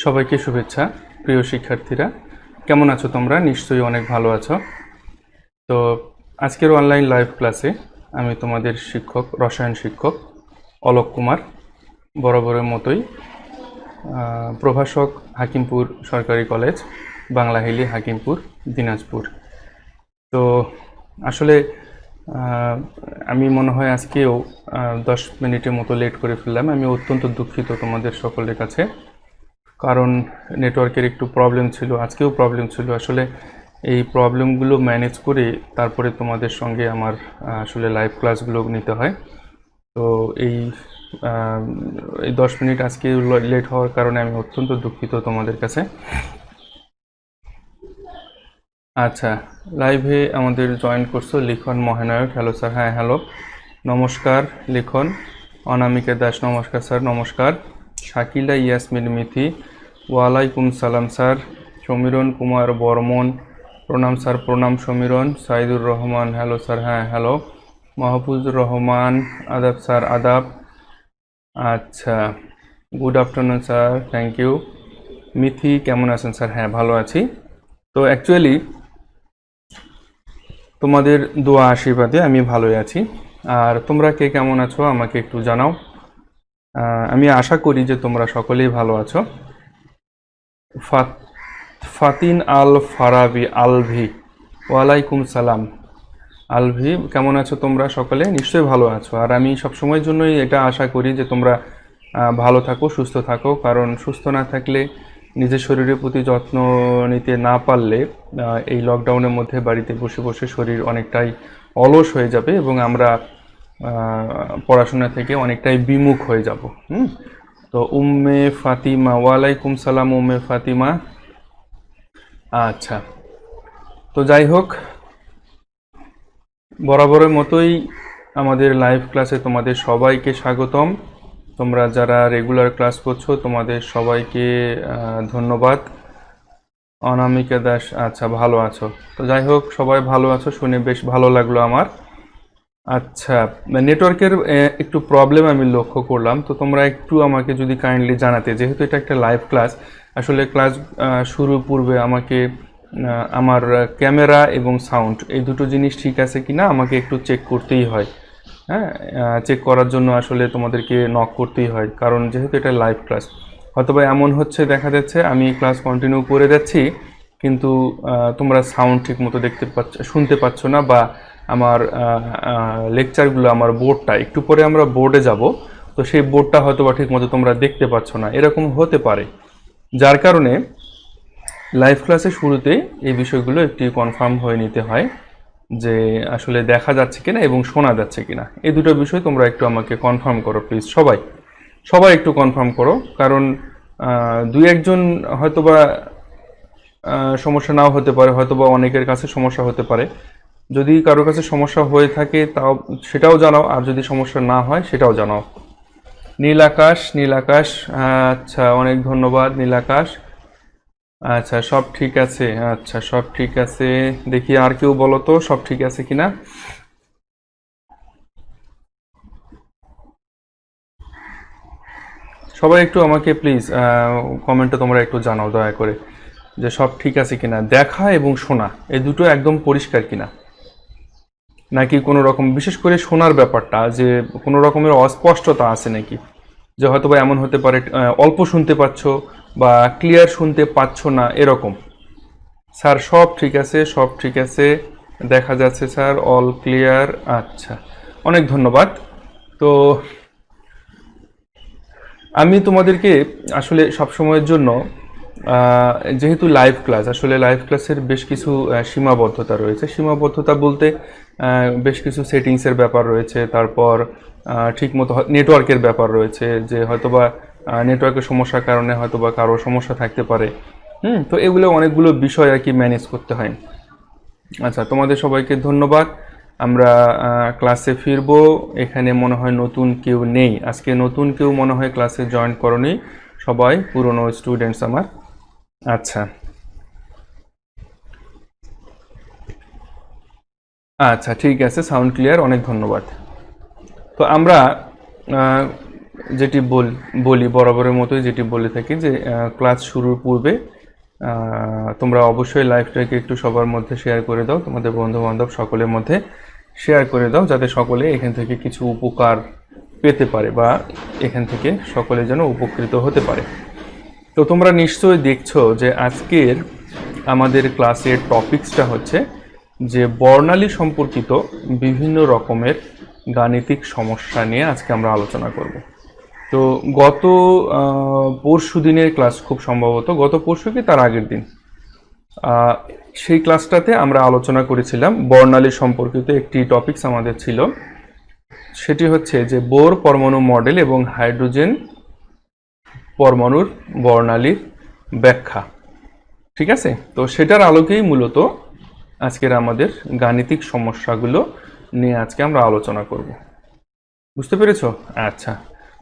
সবাইকে শুভেচ্ছা। প্রিয় শিক্ষার্থীরা, কেমন আছো তোমরা? নিশ্চয়ই অনেক ভালো আছো। তো আজকের অনলাইন লাইভ ক্লাসে আমি তোমাদের শিক্ষক, রসায়ন শিক্ষক অলোক কুমার, বরাবরের মতোই প্রভাষক, হাকিমপুর সরকারি কলেজ, বাংলাহিলি, হাকিমপুর, দিনাজপুর। তো আসলে আমি মনে হয় আজকেও 10 মিনিটের মতো লেট করে ফেললাম। আমি অত্যন্ত দুঃখিত তোমাদের সকলের কাছে, কারণ নেটওয়ার্কের একটু প্রবলেম ছিল, আজকেও প্রবলেম ছিল। আসলে এই প্রবলেমগুলো ম্যানেজ করে তারপরে তোমাদের সঙ্গে আমার আসলে লাইভ ক্লাসগুলো নিতে হয়। তো এই 10 মিনিট আজকে লেট হওয়ার কারণে আমি অত্যন্ত দুঃখিত তোমাদের কাছে। আচ্ছা, লাইভে আমাদের জয়েন করছো লিখন মহানায়ক। Hello sir. হ্যাঁ, হ্যালো, নমস্কার লিখন। অনামিকা দাস, নমস্কার স্যার। নমস্কার। শাকিলা ইয়াসমিন মিথি, ওয়ালাইকুম সালাম স্যার। সমীরণ কুমার বর্মন, প্রণাম স্যার। প্রণাম সমীরণ। Saidur Rahman, hello sir. হ্যাঁ, হ্যালো। মাহফুজুর রহমান, আদাব স্যার। আদাব। আচ্ছা, good afternoon sir, thank you. Mithi, কেমন আছেন স্যার? হ্যাঁ, ভালো আছি। তো অ্যাকচুয়ালি তোমাদের দোয়া আশীর্বাদে আমি ভালোই আছি। আর তোমরা কে কেমন আছো আমাকে একটু জানাও। আমি আশা করি যে তোমরা সকলেই ভালো আছো। ফাতিন আল ফারাবি, আলভি, ওয়ালাইকুম সালাম। আলভি, কেমন আছো তোমরা সকলে? নিশ্চয়ই ভালো আছো। আর আমি সবসময়ের জন্যই এটা আশা করি যে তোমরা ভালো থাকো, সুস্থ থাকো। কারণ সুস্থ না থাকলে, নিজের শরীরের প্রতি যত্ন নিতে না পারলে এই লকডাউনের মধ্যে বাড়িতে বসে বসে শরীর অনেকটাই অলস হয়ে যাবে এবং আমরা পড়াশোনা থেকে অনেকটাই বিমুখ হয়ে যাব। তো উম্মে ফাতিমা, ওয়ালাইকুম সালাম উম্মে ফাতিমা। আচ্ছা, তো যাই হোক, বরাবরের মতোই আমাদের লাইভ ক্লাসে তোমাদের সবাইকে স্বাগতম। তোমরা যারা রেগুলার ক্লাস করছো তোমাদের সবাইকে ধন্যবাদ। অনামিকা দাস, আচ্ছা, ভালো আছো। তো যাই হোক, সবাই ভালো আছো শুনে বেশ ভালো লাগলো আমার। আচ্ছা, নেটওয়ার্কের একটু প্রবলেম আমি লক্ষ্য করলাম। তো তোমরা একটু আমাকে যদি কাইন্ডলি জানাতে, যেহেতু এটা একটা লাইভ ক্লাস, আসলে ক্লাস শুরুর পূর্বে আমাকে আমার ক্যামেরা এবং সাউন্ড এই দুটো জিনিস ঠিক আছে কিনা আমাকে একটু চেক করতেই হয়। হ্যাঁ, চেক করার জন্য আসলে তোমাদেরকে নক করতেই হয়, কারণ যেহেতু এটা লাইভ ক্লাস। হয়তোবা এমন হচ্ছে, দেখা যাচ্ছে আমি ক্লাস কন্টিনিউ করে যাচ্ছি কিন্তু তোমরা সাউন্ড ঠিক মতো দেখতে পাচ্ছ, শুনতে পাচ্ছ না, বা আমার লেকচারগুলো, আমার বোর্ডটা, একটু পরে আমরা বোর্ডে যাব, তো সেই বোর্ডটা হয়তো বা ঠিক মতো তোমরা দেখতে পাচ্ছ না, এরকম হতে পারে। যার কারণে লাইভ ক্লাসের শুরুতে এই বিষয়গুলো একটি কনফার্ম হয়ে নিতে হয় যে আসলে দেখা যাচ্ছে কিনা এবং শোনা যাচ্ছে কিনা। এই দুটো বিষয় তোমরা একটু আমাকে কনফার্ম করো প্লিজ। সবাই সবাই একটু কনফার্ম করো, কারণ দুই একজন হয়তোবা সমস্যা নাও হতে পারে, হয়তোবা অনেকের কাছে সমস্যা হতে পারে। যদি কারোর কাছে সমস্যা হয়ে থাকে তাও সেটাও জানাও, আর যদি সমস্যা না হয় সেটাও জানাও। নীল আকাশ, নীল আকাশ, আচ্ছা, অনেক ধন্যবাদ নীল আকাশ। আচ্ছা, সব ঠিক আছে। আচ্ছা, সব ঠিক আছে। দেখি আর কেউ বলো তো সব ঠিক আছে কিনা। সবাই একটু আমাকে প্লিজ কমেন্টে তোমরা একটু জানাও দয়া করে যে সব ঠিক আছে কিনা। দেখা এবং শোনা এই দুটো একদম পরিষ্কার কিনা, নাকি কোনো রকম, বিশেষ করে শোনার ব্যাপারটা, যে কোনো রকমের অস্পষ্টতা আছে নাকি, যে হয়তো বা এমন হতে পারে অল্প শুনতে পাচ্ছ বা ক্লিয়ার শুনতে পাচ্ছ না এরকম। স্যার সব ঠিক আছে, সব ঠিক আছে, দেখা যাচ্ছে স্যার, অল ক্লিয়ার। আচ্ছা, অনেক ধন্যবাদ। তো আমি তোমাদেরকে আসলে সবসময়ের জন্য, যেহেতু লাইভ ক্লাস, আসলে লাইভ ক্লাসের বেশ কিছু সীমাবদ্ধতা রয়েছে। সীমাবদ্ধতা বলতে বেশ কিছু সেটিংসের ব্যাপার রয়েছে, তারপর ঠিকমতো নেটওয়ার্কের ব্যাপার রয়েছে, যে হয়তোবা নেটওয়ার্কের সমস্যার কারণে হয়তোবা কারো সমস্যা থাকতে পারে। তো এগুলো অনেকগুলো বিষয় আর কি ম্যানেজ করতে হয়। আচ্ছা, তোমাদের সবাইকে ধন্যবাদ। আমরা ক্লাসে ফিরবো। এখানে মনে হয় নতুন কেউ নেই আজকে, নতুন কেউ মনে হয় ক্লাসে জয়েন করনি, সবাই পুরনো স্টুডেন্টস আমার। আচ্ছা, আচ্ছা, ঠিক আছে, সাউন্ড ক্লিয়ার, অনেক ধন্যবাদ। তো আমরা যেটি বলি বরাবরের মতোই যেটি বলে থাকি যে ক্লাস শুরুর পূর্বে তোমরা অবশ্যই লাইভটাকে একটু সবার মধ্যে শেয়ার করে দাও, তোমাদের বন্ধু বান্ধব সকলের মধ্যে শেয়ার করে দাও, যাতে সকলে এখান থেকে কিছু উপকার পেতে পারে বা এখান থেকে সকলে যেন উপকৃত হতে পারে। তো তোমরা নিশ্চয়ই দেখছো যে আজকের আমাদের ক্লাসের টপিকসটা হচ্ছে যে বর্ণালী সম্পর্কিত বিভিন্ন রকমের গাণিতিক সমস্যা নিয়ে আজকে আমরা আলোচনা করব। তো গত পরশু দিনের ক্লাস, খুব সম্ভবত গত পরশু কি তার আগের দিন, সেই ক্লাসটাতে আমরা আলোচনা করেছিলাম বর্ণালী সম্পর্কিত একটি টপিকস আমাদের ছিল, সেটি হচ্ছে যে বোর পরমাণু মডেল এবং হাইড্রোজেন পরমাণুর বর্ণালীর ব্যাখ্যা। ঠিক আছে, তো সেটার আলোকেই মূলত আজকের আমাদের গাণিতিক সমস্যাগুলো নিয়ে আজকে আমরা আলোচনা করব। বুঝতে পেরেছো? আচ্ছা,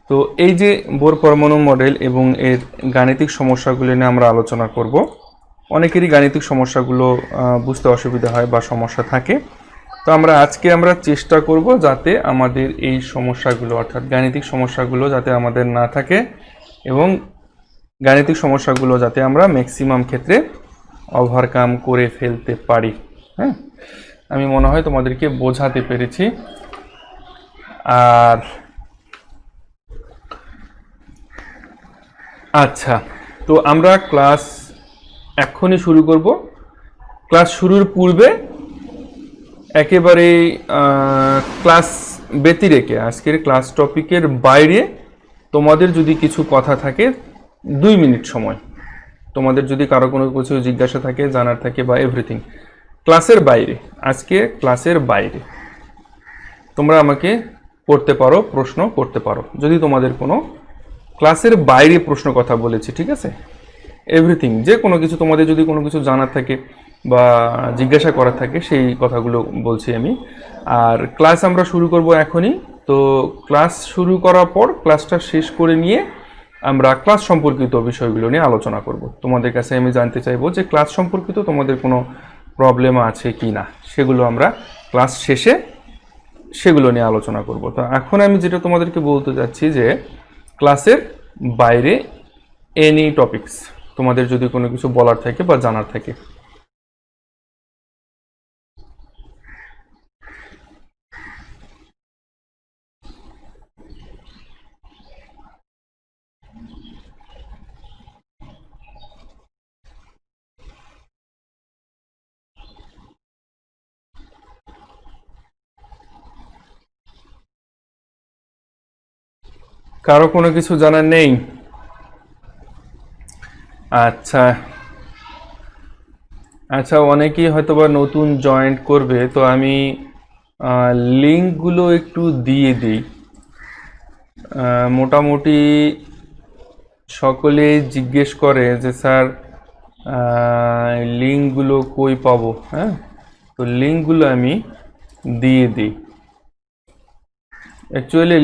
তো এই যে বোর পরমাণু মডেল এবং এর গাণিতিক সমস্যাগুলো নিয়ে আমরা আলোচনা করব। অনেকেরই গাণিতিক সমস্যাগুলো বুঝতে অসুবিধা হয় বা সমস্যা থাকে, তো আজকে আমরা চেষ্টা করব যাতে আমাদের এই সমস্যাগুলো অর্থাৎ গাণিতিক সমস্যাগুলো যাতে আমাদের না থাকে এবং গাণিতিক সমস্যাগুলো যাতে আমরা ম্যাক্সিমাম ক্ষেত্রে ওভারকাম করে ফেলতে পারি। হ্যাঁ, আমি মনে হয় তোমাদেরকে বোঝাতে পেরেছি। আর আচ্ছা, তো আমরা ক্লাস এখনই শুরু করব। ক্লাস শুরুর পূর্বে একেবারে ক্লাস ব্যতিরেকে আজকের ক্লাস টপিকের বাইরে তোমাদের যদি কিছু কথা থাকে 2 মিনিট সময়, তোমাদের যদি কারো কোনো কিছু জিজ্ঞাসা থাকে, জানার থাকে বা এভরিথিং, ক্লাসের বাইরে, আজকে ক্লাসের বাইরে তোমরা আমাকে করতে পারো, প্রশ্ন করতে পারো যদি তোমাদের কোনো ক্লাসের বাইরে প্রশ্ন কথা বলেছি। ঠিক আছে, এভরিথিং, যে কোনো কিছু তোমাদের যদি কোনো কিছু জানার থাকে বা জিজ্ঞাসা করার থাকে সেই কথাগুলো বলছি আমি। আর ক্লাস আমরা শুরু করব এখনই। তো ক্লাস শুরু করার পর ক্লাসটা শেষ করে নিয়ে আমরা ক্লাস সম্পর্কিত বিষয়গুলো নিয়ে আলোচনা করব। তোমাদের কাছে আমি জানতে চাইবো যে ক্লাস সম্পর্কিত তোমাদের কোনো প্রবলেম আছে কি না, সেগুলো আমরা ক্লাস শেষে সেগুলো নিয়ে আলোচনা করব। তো এখন আমি যেটা তোমাদেরকে বলতে চাচ্ছি যে ক্লাসের বাইরে এনি টপিকস তোমাদের যদি কোনো কিছু বলার থাকে বা জানার থাকে। কারো কোনো কিছু জানার নেই? আচ্ছা আচ্ছা, অনেকেই হয়তোবা নতুন জয়েন্ট করবে, তো আমি লিঙ্কগুলো একটু দিয়ে দিই। মোটামুটি সকলেই জিজ্ঞেস করে যে স্যার লিঙ্কগুলো কই পাবো। হ্যাঁ, তো লিঙ্কগুলো আমি দিয়ে দিই। অ্যাকচুয়ালি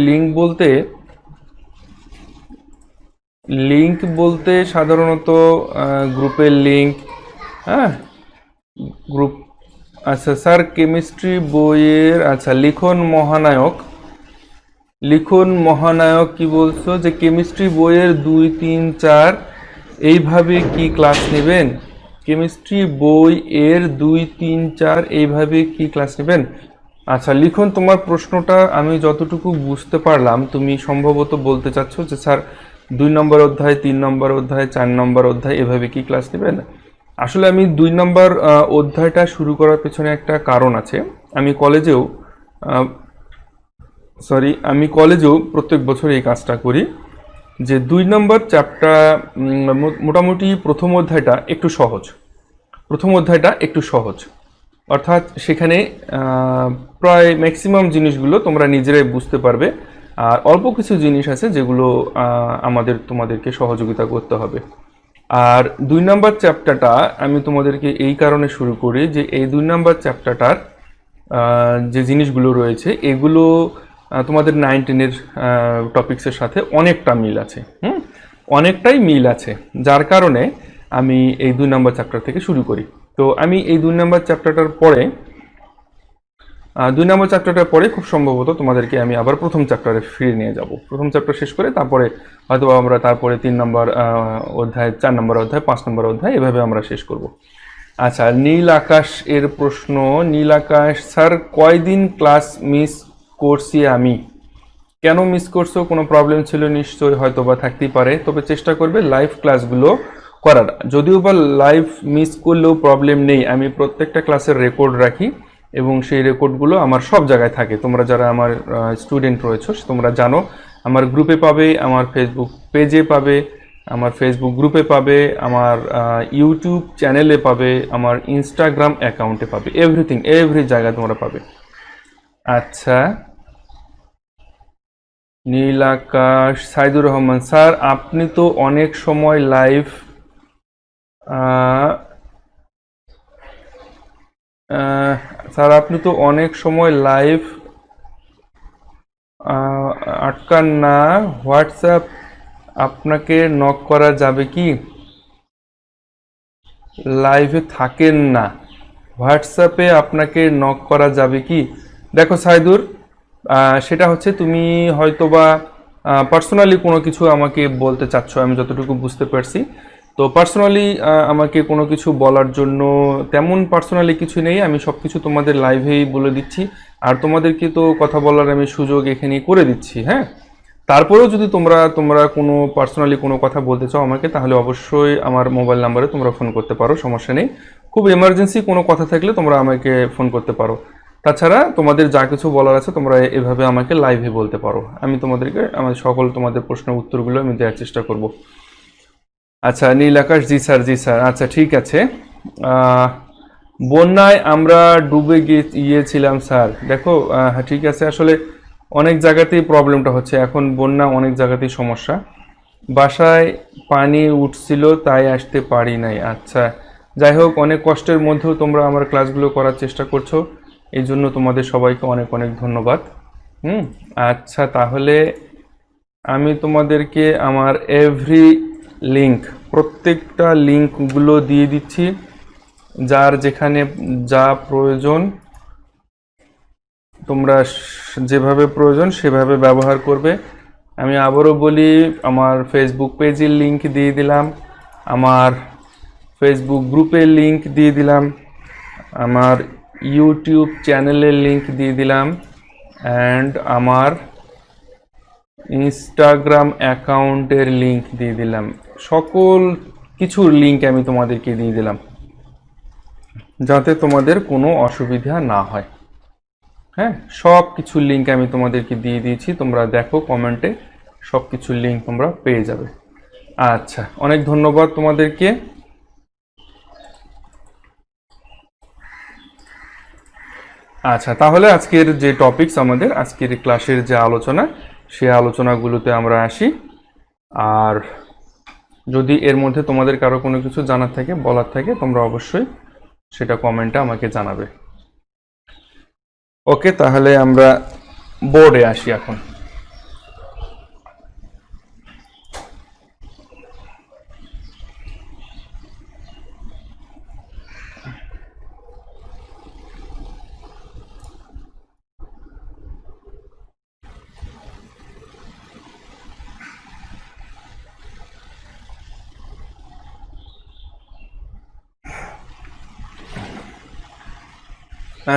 লিঙ্ক বলতে সাধারণত গ্রুপের লিঙ্ক। হ্যাঁ, গ্রুপ। আচ্ছা স্যার, কেমিস্ট্রি বইয়ের, আচ্ছা লিখন মহানায়ক কি বলছো যে কেমিস্ট্রি বইয়ের 2, 3, 4 এইভাবে কি ক্লাস নেবেন? কেমিস্ট্রি বই এর 2, 3, 4 এইভাবে কি ক্লাস নেবেন? আচ্ছা লিখন, তোমার প্রশ্নটা আমি যতটুকু বুঝতে পারলাম তুমি সম্ভবত বলতে চাচ্ছ যে স্যার 2 নম্বর অধ্যায়, 3 নম্বর অধ্যায়, 4 নম্বর অধ্যায় এভাবে কি ক্লাস নেবেন? আসলে আমি 2 নম্বর অধ্যায়টা শুরু করার পেছনে একটা কারণ আছে। আমি কলেজেও প্রত্যেক বছর এই কাজটা করি যে 2 নম্বর চ্যাপ্টার মোটামুটি প্রথম অধ্যায়টা একটু সহজ, অর্থাৎ সেখানে প্রায় ম্যাক্সিমাম জিনিসগুলো তোমরা নিজেরাই বুঝতে পারবে, আর অল্প কিছু জিনিস আছে যেগুলো তোমাদেরকে সহযোগিতা করতে হবে। আর 2 নম্বর চ্যাপ্টারটা আমি তোমাদেরকে এই কারণে শুরু করি যে এই 2 নম্বর চ্যাপ্টারটার যে জিনিসগুলো রয়েছে এগুলো তোমাদের 9, 10-এর টপিক্সের সাথে অনেকটা মিল আছে। অনেকটাই মিল আছে, যার কারণে আমি এই 2 নম্বর চ্যাপ্টার থেকে শুরু করি। তো আমি এই 2 নম্বর চ্যাপ্টারটার পরে 2 নম্বর চ্যাপ্টারটার পরে খুব সম্ভবত তোমাদেরকে আমি আবার প্রথম চ্যাপ্টারে ফিরে নিয়ে যাব। প্রথম চ্যাপ্টার শেষ করে তারপরে হয়তো আমরা তারপরে 3 নম্বর অধ্যায়, 4 নম্বর অধ্যায়, 5 নম্বর অধ্যায় এভাবে আমরা শেষ করব। আচ্ছা, নীল আকাশ এর প্রশ্ন। নীল আকাশ, স্যার কয়দিন ক্লাস মিস করছি আমি? কেন মিস করছো? কোনো প্রবলেম ছিল নিশ্চয়ই, হয়তো বা থাকতেই পারে, তবে চেষ্টা করবে লাইভ ক্লাসগুলো করার। যদিও বা লাইভ মিস করলেও প্রবলেম নেই, আমি প্রত্যেকটা ক্লাসের রেকর্ড রাখি এবং সেই রেকর্ডগুলো আমার সব জায়গায় থাকে। তোমরা যারা আমার স্টুডেন্ট রয়েছো তোমরা জানো, আমার গ্রুপে পাবে, আমার ফেসবুক পেজে পাবে, আমার ফেসবুক গ্রুপে পাবে, আমার ইউটিউব চ্যানেলে পাবে, আমার ইনস্টাগ্রাম অ্যাকাউন্টে পাবে, এভরিথিং, এভরি জায়গায় তোমরা পাবে। আচ্ছা, নীল আকাশ, সাইদুর রহমান, স্যার আপনি তো অনেক সময় লাইভ স্যার আপনি তো অনেক সময় লাইভ আটকান না, হোয়াটসঅ্যাপ আপনাকে নক করা যাবে কি? লাইভে থাকেন না, হোয়াটসঅ্যাপে আপনাকে নক করা যাবে কি? দেখো সাইদুর, সেটা হচ্ছে তুমি হয়তোবা পার্সোনালি কোনো কিছু আমাকে বলতে চাচ্ছ, আমি যতটুকু বুঝতে পারছি। তো পার্সোনালি আমাকে কোনো কিছু বলার জন্য তেমন পার্সোনালি কিছু নেই, আমি সব কিছু তোমাদের লাইভেই বলে দিচ্ছি, আর তোমাদেরকে তো কথা বলার আমি সুযোগ এখানে করে দিচ্ছি। হ্যাঁ, তারপরেও যদি তোমরা কোনো পার্সোনালি কোনো কথা বলতে চাও আমাকে, তাহলে অবশ্যই আমার মোবাইল নাম্বারে তোমরা ফোন করতে পারো, সমস্যা নেই। খুব এমার্জেন্সি কোনো কথা থাকলে তোমরা আমাকে ফোন করতে পারো। তাছাড়া তোমাদের যা কিছু বলার আছে তোমরা এভাবে আমাকে লাইভে বলতে পারো, আমি তোমাদেরকে আমার সকল তোমাদের প্রশ্নের উত্তরগুলো আমি দেওয়ার চেষ্টা করব। আচ্ছা, নীল আকাশ, জি স্যার, জি স্যার, আচ্ছা ঠিক আছে। বন্যায় আমরা ডুবে গিয়েছিলাম স্যার। দেখো হ্যাঁ ঠিক আছে, আসলে অনেক জায়গাতেই প্রবলেমটা হচ্ছে এখন, বন্যা অনেক জায়গাতেই সমস্যা। বাসায় পানি উঠছিল তাই আসতে পারি নাই। আচ্ছা, যাই হোক, অনেক কষ্টের মধ্যেও তোমরা আমার ক্লাসগুলো করার চেষ্টা করছো, এই জন্য তোমাদের সবাইকে অনেক অনেক ধন্যবাদ। আচ্ছা, তাহলে আমি তোমাদেরকে আমার এভরি লিঙ্ক, প্রত্যেকটা লিঙ্কগুলো দিয়ে দিচ্ছি, যার যেখানে যা প্রয়োজন তোমরা যেভাবে প্রয়োজন সেভাবে ব্যবহার করবে। আমি আবারও বলি, আমার ফেসবুক পেজের লিঙ্ক দিয়ে দিলাম, আমার ফেসবুক গ্রুপের লিঙ্ক দিয়ে দিলাম, আমার ইউটিউব চ্যানেলের লিঙ্ক দিয়ে দিলাম, অ্যান্ড আমার ইনস্টাগ্রাম অ্যাকাউন্টের লিঙ্ক দিয়ে দিলাম। সকল কিছুর লিঙ্ক আমি তোমাদেরকে দিয়ে দিলাম, যাতে তোমাদের কোনো অসুবিধা না হয়। হ্যাঁ, সব কিছুর লিঙ্ক আমি তোমাদেরকে দিয়ে দিয়েছি, তোমরা দেখো কমেন্টে, সব কিছুর লিঙ্ক তোমরা পেয়ে যাবে। আচ্ছা, অনেক ধন্যবাদ তোমাদেরকে। আচ্ছা, তাহলে আজকের যে টপিকস, আমাদের আজকের ক্লাসের যে আলোচনা, সেই আলোচনাগুলোতে আমরা আসি। আর যদি এর মধ্যে তোমাদের কারো কোনো কিছু জানার থাকে, বলার থাকে, তোমরা অবশ্যই সেটা কমেন্টে আমাকে জানাবে। ওকে, তাহলে আমরা বোর্ডে আসি এখন।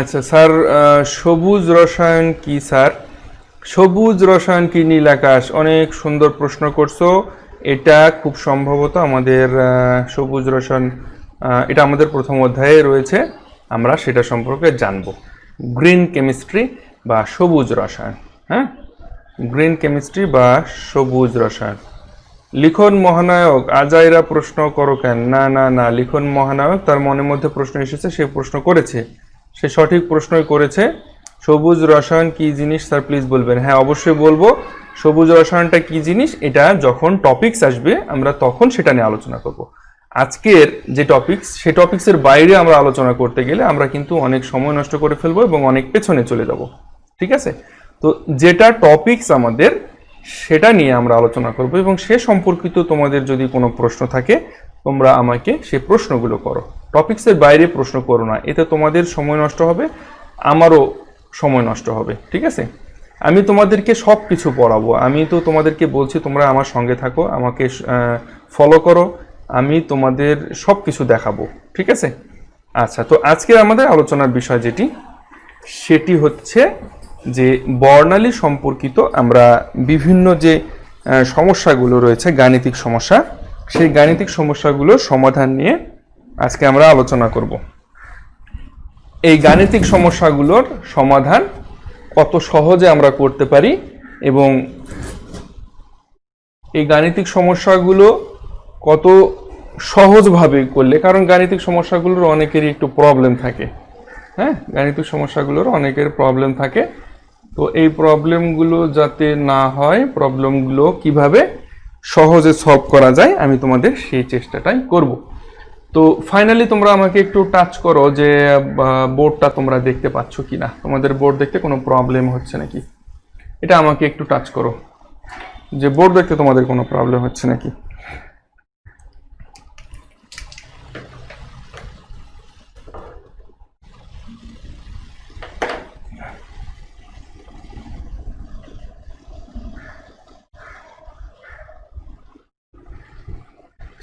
আচ্ছা স্যার, সবুজ রসায়ন কি স্যার? সবুজ রসায়ন কি নীল আকাশ? অনেক সুন্দর প্রশ্ন করছো। এটা খুব সম্ভবত আমাদের সবুজ রসায়ন, এটা আমাদের প্রথম অধ্যায়ে রয়েছে, আমরা সেটা সম্পর্কে জানব। গ্রিন কেমিস্ট্রি বা সবুজ রসায়ন। হ্যাঁ, গ্রিন কেমিস্ট্রি বা সবুজ রসায়ন। লিখন মহানায়ক, আজাইরা প্রশ্ন করো কেন? না না না, লিখন মহানায়ক তার মনের মধ্যে প্রশ্ন এসেছে, সে প্রশ্ন করেছে, সে সঠিক প্রশ্নই করেছে। সবুজ রসায়ন কি জিনিস স্যার প্লিজ বলবেন? হ্যাঁ অবশ্যই বলবো। সবুজ রসায়নটা কি জিনিস, এটা যখন টপিকস আসবে আমরা তখন সেটা নিয়ে আলোচনা করব। আজকের যে টপিকস, সেই টপিক্সের বাইরে আমরা আলোচনা করতে গেলে আমরা কিন্তু অনেক সময় নষ্ট করে ফেলবো এবং অনেক পেছনে চলে যাব। ঠিক আছে, তো যেটা টপিকস আমাদের সেটা নিয়ে আমরা আলোচনা করব, এবং সে সম্পর্কিত তোমাদের যদি কোনো প্রশ্ন থাকে তোমরা আমাকে সেই প্রশ্নগুলো করো। টপিক্সের বাইরে প্রশ্ন করো না, এতে তোমাদের সময় নষ্ট হবে, আমারও সময় নষ্ট হবে। ঠিক আছে, আমি তোমাদেরকে সব কিছু পড়াবো, আমি তো তোমাদেরকে বলছি তোমরা আমার সঙ্গে থাকো, আমাকে ফলো করো, আমি তোমাদের সব কিছু দেখাবো। ঠিক আছে, আচ্ছা, তো আজকে আমাদের আলোচনার বিষয় সেটি হচ্ছে যে বর্ণালী সম্পর্কিত আমরা বিভিন্ন যে সমস্যাগুলো রয়েছে, গাণিতিক সমস্যা, সেই গাণিতিক সমস্যাগুলোর সমাধান নিয়ে আজকে আমরা আলোচনা করব। এই গাণিতিক সমস্যাগুলোর সমাধান কত সহজে আমরা করতে পারি এবং এই গাণিতিক সমস্যাগুলো কত সহজভাবে করলে, কারণ গাণিতিক সমস্যাগুলোর অনেকেরই একটু প্রবলেম থাকে। হ্যাঁ, গাণিতিক সমস্যাগুলোর অনেকের প্রবলেম থাকে, তো এই প্রবলেমগুলো যাতে না হয়, প্রবলেমগুলো কিভাবে সহজে সলভ করা যায়, আমি তোমাদের সেই চেষ্টাটাই করব। তো ফাইনালি তোমরা আমাকে একটু টাচ করো যে বোর্ডটা তোমরা দেখতে পাচ্ছ কিনা, তোমাদের বোর্ড দেখতে কোনো প্রবলেম হচ্ছে নাকি, এটা আমাকে একটু টাচ করো যে বোর্ড দেখতে তোমাদের কোনো প্রবলেম হচ্ছে নাকি।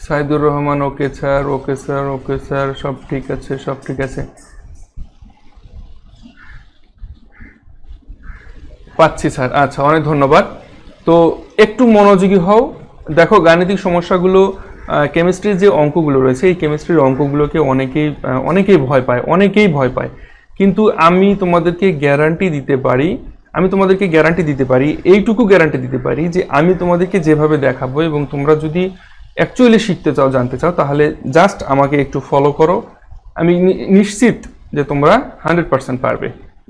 Saidur Rahman, okay sir, okay sir, okay sir, সব ঠিক আছে, সব ঠিক আছে, পাচ্ছি স্যার। আচ্ছা, অনেক ধন্যবাদ। তো একটু মনোযোগী হও, দেখো গাণিতিক সমস্যাগুলো, কেমিস্ট্রির যে অঙ্কগুলো রয়েছে, এই কেমিস্ট্রির অঙ্কগুলোকে অনেকেই ভয় পায়, কিন্তু আমি তোমাদেরকে গ্যারান্টি দিতে পারি, এইটুকু গ্যারান্টি দিতে পারি যে আমি তোমাদেরকে যেভাবে দেখাবো এবং তোমরা যদি অ্যাকচুয়ালি শিখতে চাও, জানতে চাও, তাহলে জাস্ট আমাকে একটু ফলো করো, আমি নিশ্চিত যে তোমরা 100% পারবে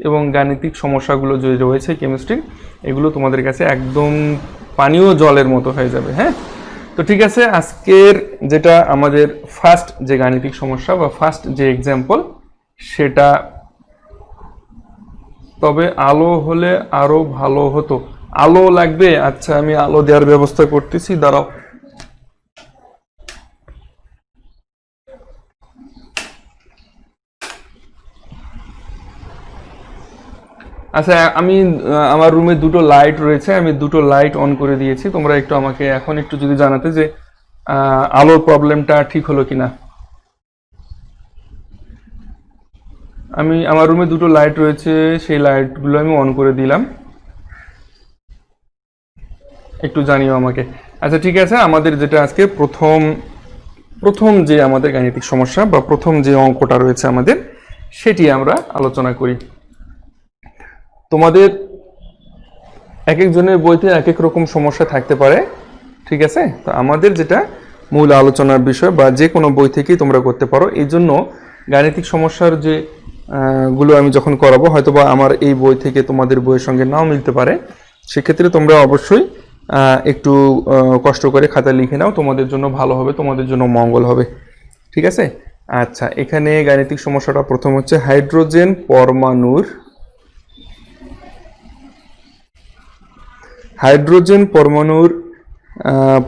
এবং গাণিতিক সমস্যাগুলো যে রয়েছে কেমিস্ট্রি, এগুলো তোমাদের কাছে একদম পানীয় জলের মতো হয়ে যাবে। হ্যাঁ, তো ঠিক আছে, আজকের যেটা আমাদের ফার্স্ট যে গাণিতিক সমস্যা বা ফার্স্ট যে এক্সাম্পল, সেটা, তবে আলো হলে আরো ভালো হতো। আলো লাগবে? আচ্ছা, আমি আলো দেওয়ার ব্যবস্থা করতেছি, দাঁড়াও। আচ্ছা, আমি আমার রুমে দুটো লাইট রয়েছে, আমি দুটো লাইট অন করে দিয়েছি, তোমরা একটু আমাকে এখন একটু যদি জানাতে যে আলোর প্রবলেমটা ঠিক হলো কিনা। আমার রুমে দুটো লাইট রয়েছে, সেই লাইটগুলো আমি অন করে দিলাম, একটু জানিও আমাকে। আচ্ছা ঠিক আছে, আমাদের যেটা আজকে প্রথম যে আমাদের গাণিতিক সমস্যা বা প্রথম যে অঙ্কটা রয়েছে আমাদের, সেটি আমরা আলোচনা করি। তোমাদের এক একজনের বইতে এক এক রকম সমস্যা থাকতে পারে, ঠিক আছে, তো আমাদের যেটা মূল আলোচনার বিষয় বা যে কোনো বই থেকেই তোমরা করতে পারো। এই জন্য গাণিতিক সমস্যার যে গুলো আমি যখন করাবো, হয়তোবা আমার এই বই থেকে তোমাদের বইয়ের সঙ্গে নাও মিলতে পারে, সেক্ষেত্রে তোমরা অবশ্যই একটু কষ্ট করে খাতা লিখে নাও, তোমাদের জন্য ভালো হবে, তোমাদের জন্য মঙ্গল হবে। ঠিক আছে, আচ্ছা, এখানে গাণিতিক সমস্যাটা প্রথম হচ্ছে হাইড্রোজেন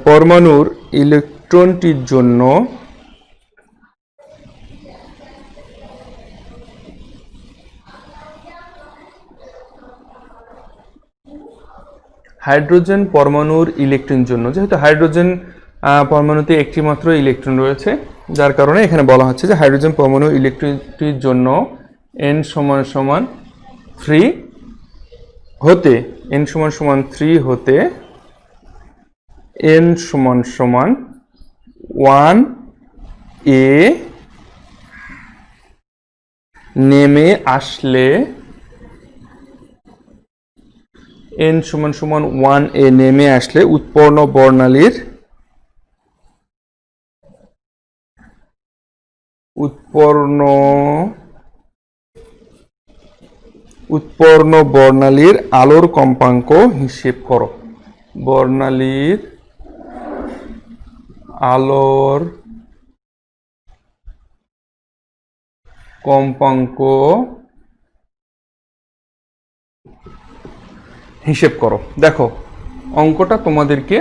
পরমাণুর ইলেকট্রনটির জন্য যেহেতু হাইড্রোজেন পরমাণুতে একটি মাত্র ইলেকট্রন রয়েছে, যার কারণে এখানে বলা হচ্ছে যে হাইড্রোজেন পরমাণু ইলেকট্রনটির জন্য n = 3 হতে n = 3 হতে n = 1a নেমে আসলে n = 1a নেমে আসলে উৎপন্ন বর্ণালীর আলোর কম্পাঙ্ক হিসেব করো। বর্ণালীর আলোর কম্পাঙ্ক হিসেব করো। দেখো, অঙ্কটা তোমাদেরকে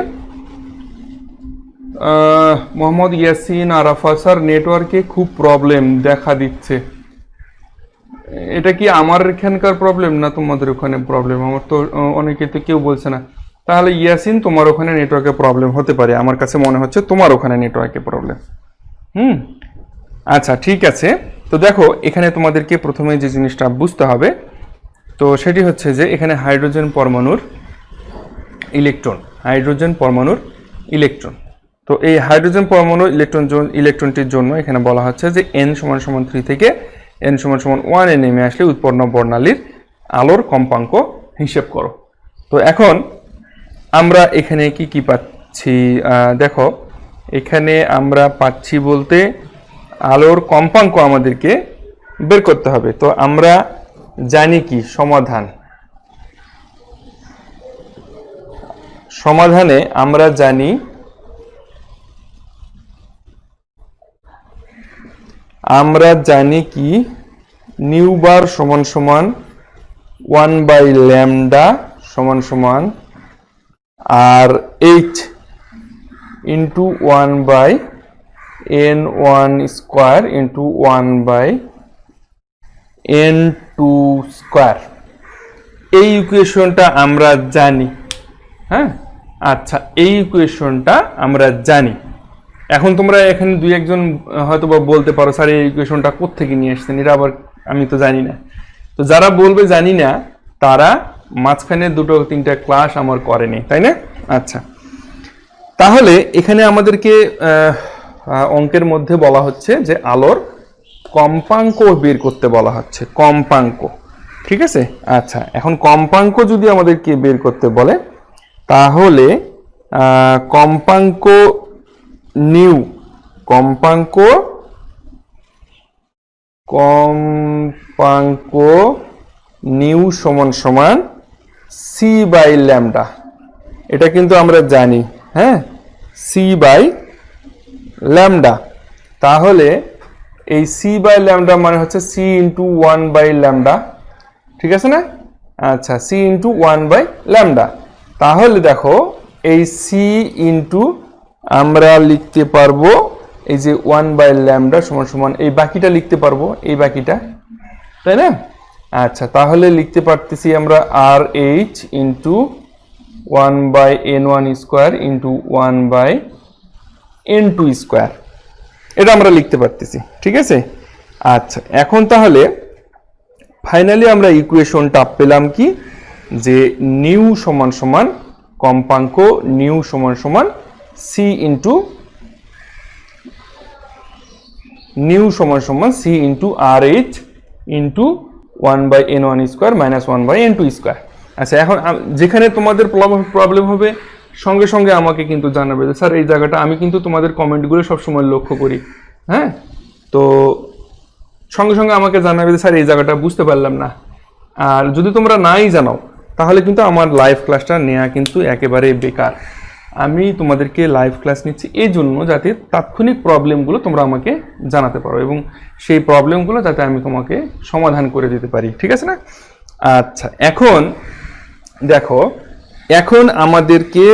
মোহাম্মদ ইয়াসিন আরাফা স্যার, নেটওয়ার্কে খুব প্রবলেম দেখা দিচ্ছে, এটা কি আমার এখানকার প্রবলেম না তোমাদের ওখানে প্রবলেম? আমার তো অনেকে তো কেউ বলছে না। তাহলে ইয়াসিন তোমার ওখানে নেটওয়ার্কের প্রবলেম হতে পারে, আমার কাছে মনে হচ্ছে তোমার ওখানে নেটওয়ার্কের প্রবলেম। আচ্ছা ঠিক আছে। তো দেখো এখানে তোমাদেরকে প্রথমে যে জিনিসটা বুঝতে হবে, তো সেটি হচ্ছে যে এখানে হাইড্রোজেন পরমাণুর ইলেকট্রন। তো এই হাইড্রোজেন পরমাণুর ইলেকট্রনটির জন্য এখানে বলা হচ্ছে যে n = 3 থেকে n = 1 এ নেমে আসলে উৎপন্ন বর্ণালীর আলোর কম্পাঙ্ক হিসেব করো। তো এখন আমরা এখানে কি পাচ্ছি, দেখো এখানে আমরা পাচ্ছি বলতে আলোর কম্পাঙ্ক আমাদেরকে বের করতে হবে। তো আমরা জানি কি সমাধানে আমরা জানি কি নিউ বার সমান 1/λ সমান আর h into 1/n1 square into 1/n2 square. এই ইকুয়েশনটা আমরা জানি। হ্যাঁ আচ্ছা, এই ইকুয়েশনটা আমরা জানি। এখন তোমরা এখানে দুই একজন হয়তো বা বলতে পারো স্যার এই ইকুয়েশনটা কোত্থেকে নিয়ে আসছেন, এটা আবার আমি তো জানি না। তো যারা বলবে জানি না তারা মাঝখানে 2-3টা ক্লাস আমার করেনি, তাই না? আচ্ছা, তাহলে এখানে আমাদেরকে অঙ্কের মধ্যে বলা হচ্ছে যে আলোর কম্পাঙ্ক বের করতে বলা হচ্ছে, কম্পাঙ্ক। ঠিক আছে। আচ্ছা, এখন কম্পাঙ্ক যদি আমাদেরকে বের করতে বলে তাহলে কম্পাঙ্ক নিউ সমান c/λ। এটা কিন্তু আমরা জানি। হ্যাঁ, c/λ। তাহলে এই c/λ মানে হচ্ছে c ইন্টু 1/λ। ঠিক আছে না? আচ্ছা, c ইন্টু 1/λ। তাহলে দেখো এই c ইন্টু আমরা লিখতে পারবো এই যে 1/λ সমান এই বাকিটা লিখতে পারবো, এই বাকিটা, তাই না? আচ্ছা, তাহলে লিখতে পারতেছি আমরা RH into 1/n1 square into 1/n2 square, এটা আমরা লিখতে পারতেছি। ঠিক আছে। আচ্ছা, এখন তাহলে ফাইনালি আমরা ইকুয়েশনটা পেলাম কি, যে নিউ সমান কম্পাঙ্ক নিউ সমান c into RH into 1/n1 square minus 1/n2 square. আচ্ছা, এখন যেখানে তোমাদের প্রবলেম হবে সঙ্গে সঙ্গে আমাকে কিন্তু জানাবে যে স্যার এই জায়গাটা, আমি কিন্তু তোমাদের কমেন্টগুলো সবসময় লক্ষ্য করি। হ্যাঁ, তো সঙ্গে সঙ্গে আমাকে জানাবে যে স্যার এই জায়গাটা বুঝতে পারলাম না। আর যদি তোমরা নাই জানাও তাহলে কিন্তু আমার লাইভ ক্লাসটা নেওয়া কিন্তু একেবারে বেকার। আমি তোমাদেরকে লাইভ ক্লাস নিচ্ছি এই জন্য যাতে তাৎক্ষণিক প্রবলেমগুলো তোমরা আমাকে জানাতে পারো এবং সেই প্রবলেমগুলো যাতে আমি তোমাকে সমাধান করে দিতে পারি। ঠিক আছে না? আচ্ছা, এখন দেখো, এখন আমাদেরকে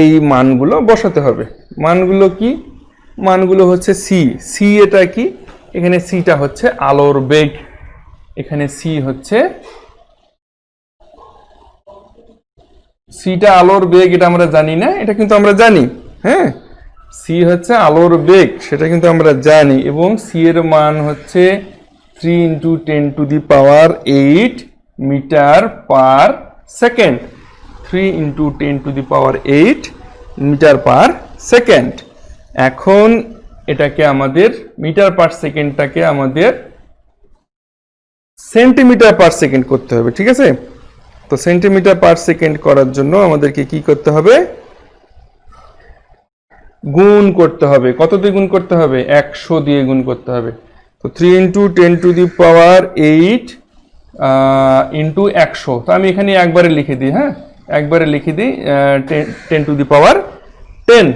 এই মানগুলো বসাতে হবে। মানগুলো কি? মানগুলো হচ্ছে সি। এটা কি? এখানে সিটা হচ্ছে আলোর বেগ, এখানে সিটা আলোর বেগ, এটা আমরা জানি না? এটা কিন্তু আমরা জানি। হ্যাঁ, সি হচ্ছে আলোর বেগ, সেটা কিন্তু আমরা জানি। এবং সি এর মান হচ্ছে 3 × 10⁸ metre per second. 3 × 10⁸ metre per second. এখন এটাকে আমাদের মিটার পার সেকেন্ডটাকে আমাদের সেন্টিমিটার পার সেকেন্ড করতে হবে। ঠিক আছে। তো সেন্টিমিটার পার সেকেন্ড করার জন্য আমাদেরকে কি করতে হবে? গুণ করতে হবে। কত দিয়ে গুণ করতে হবে? 100 দিয়ে গুণ করতে হবে। তো 3 × 10⁸ ইন্টু 100। তো আমি এখানে একবারে লিখে দিই। হ্যাঁ, একবারে লিখে দিই 10⁻10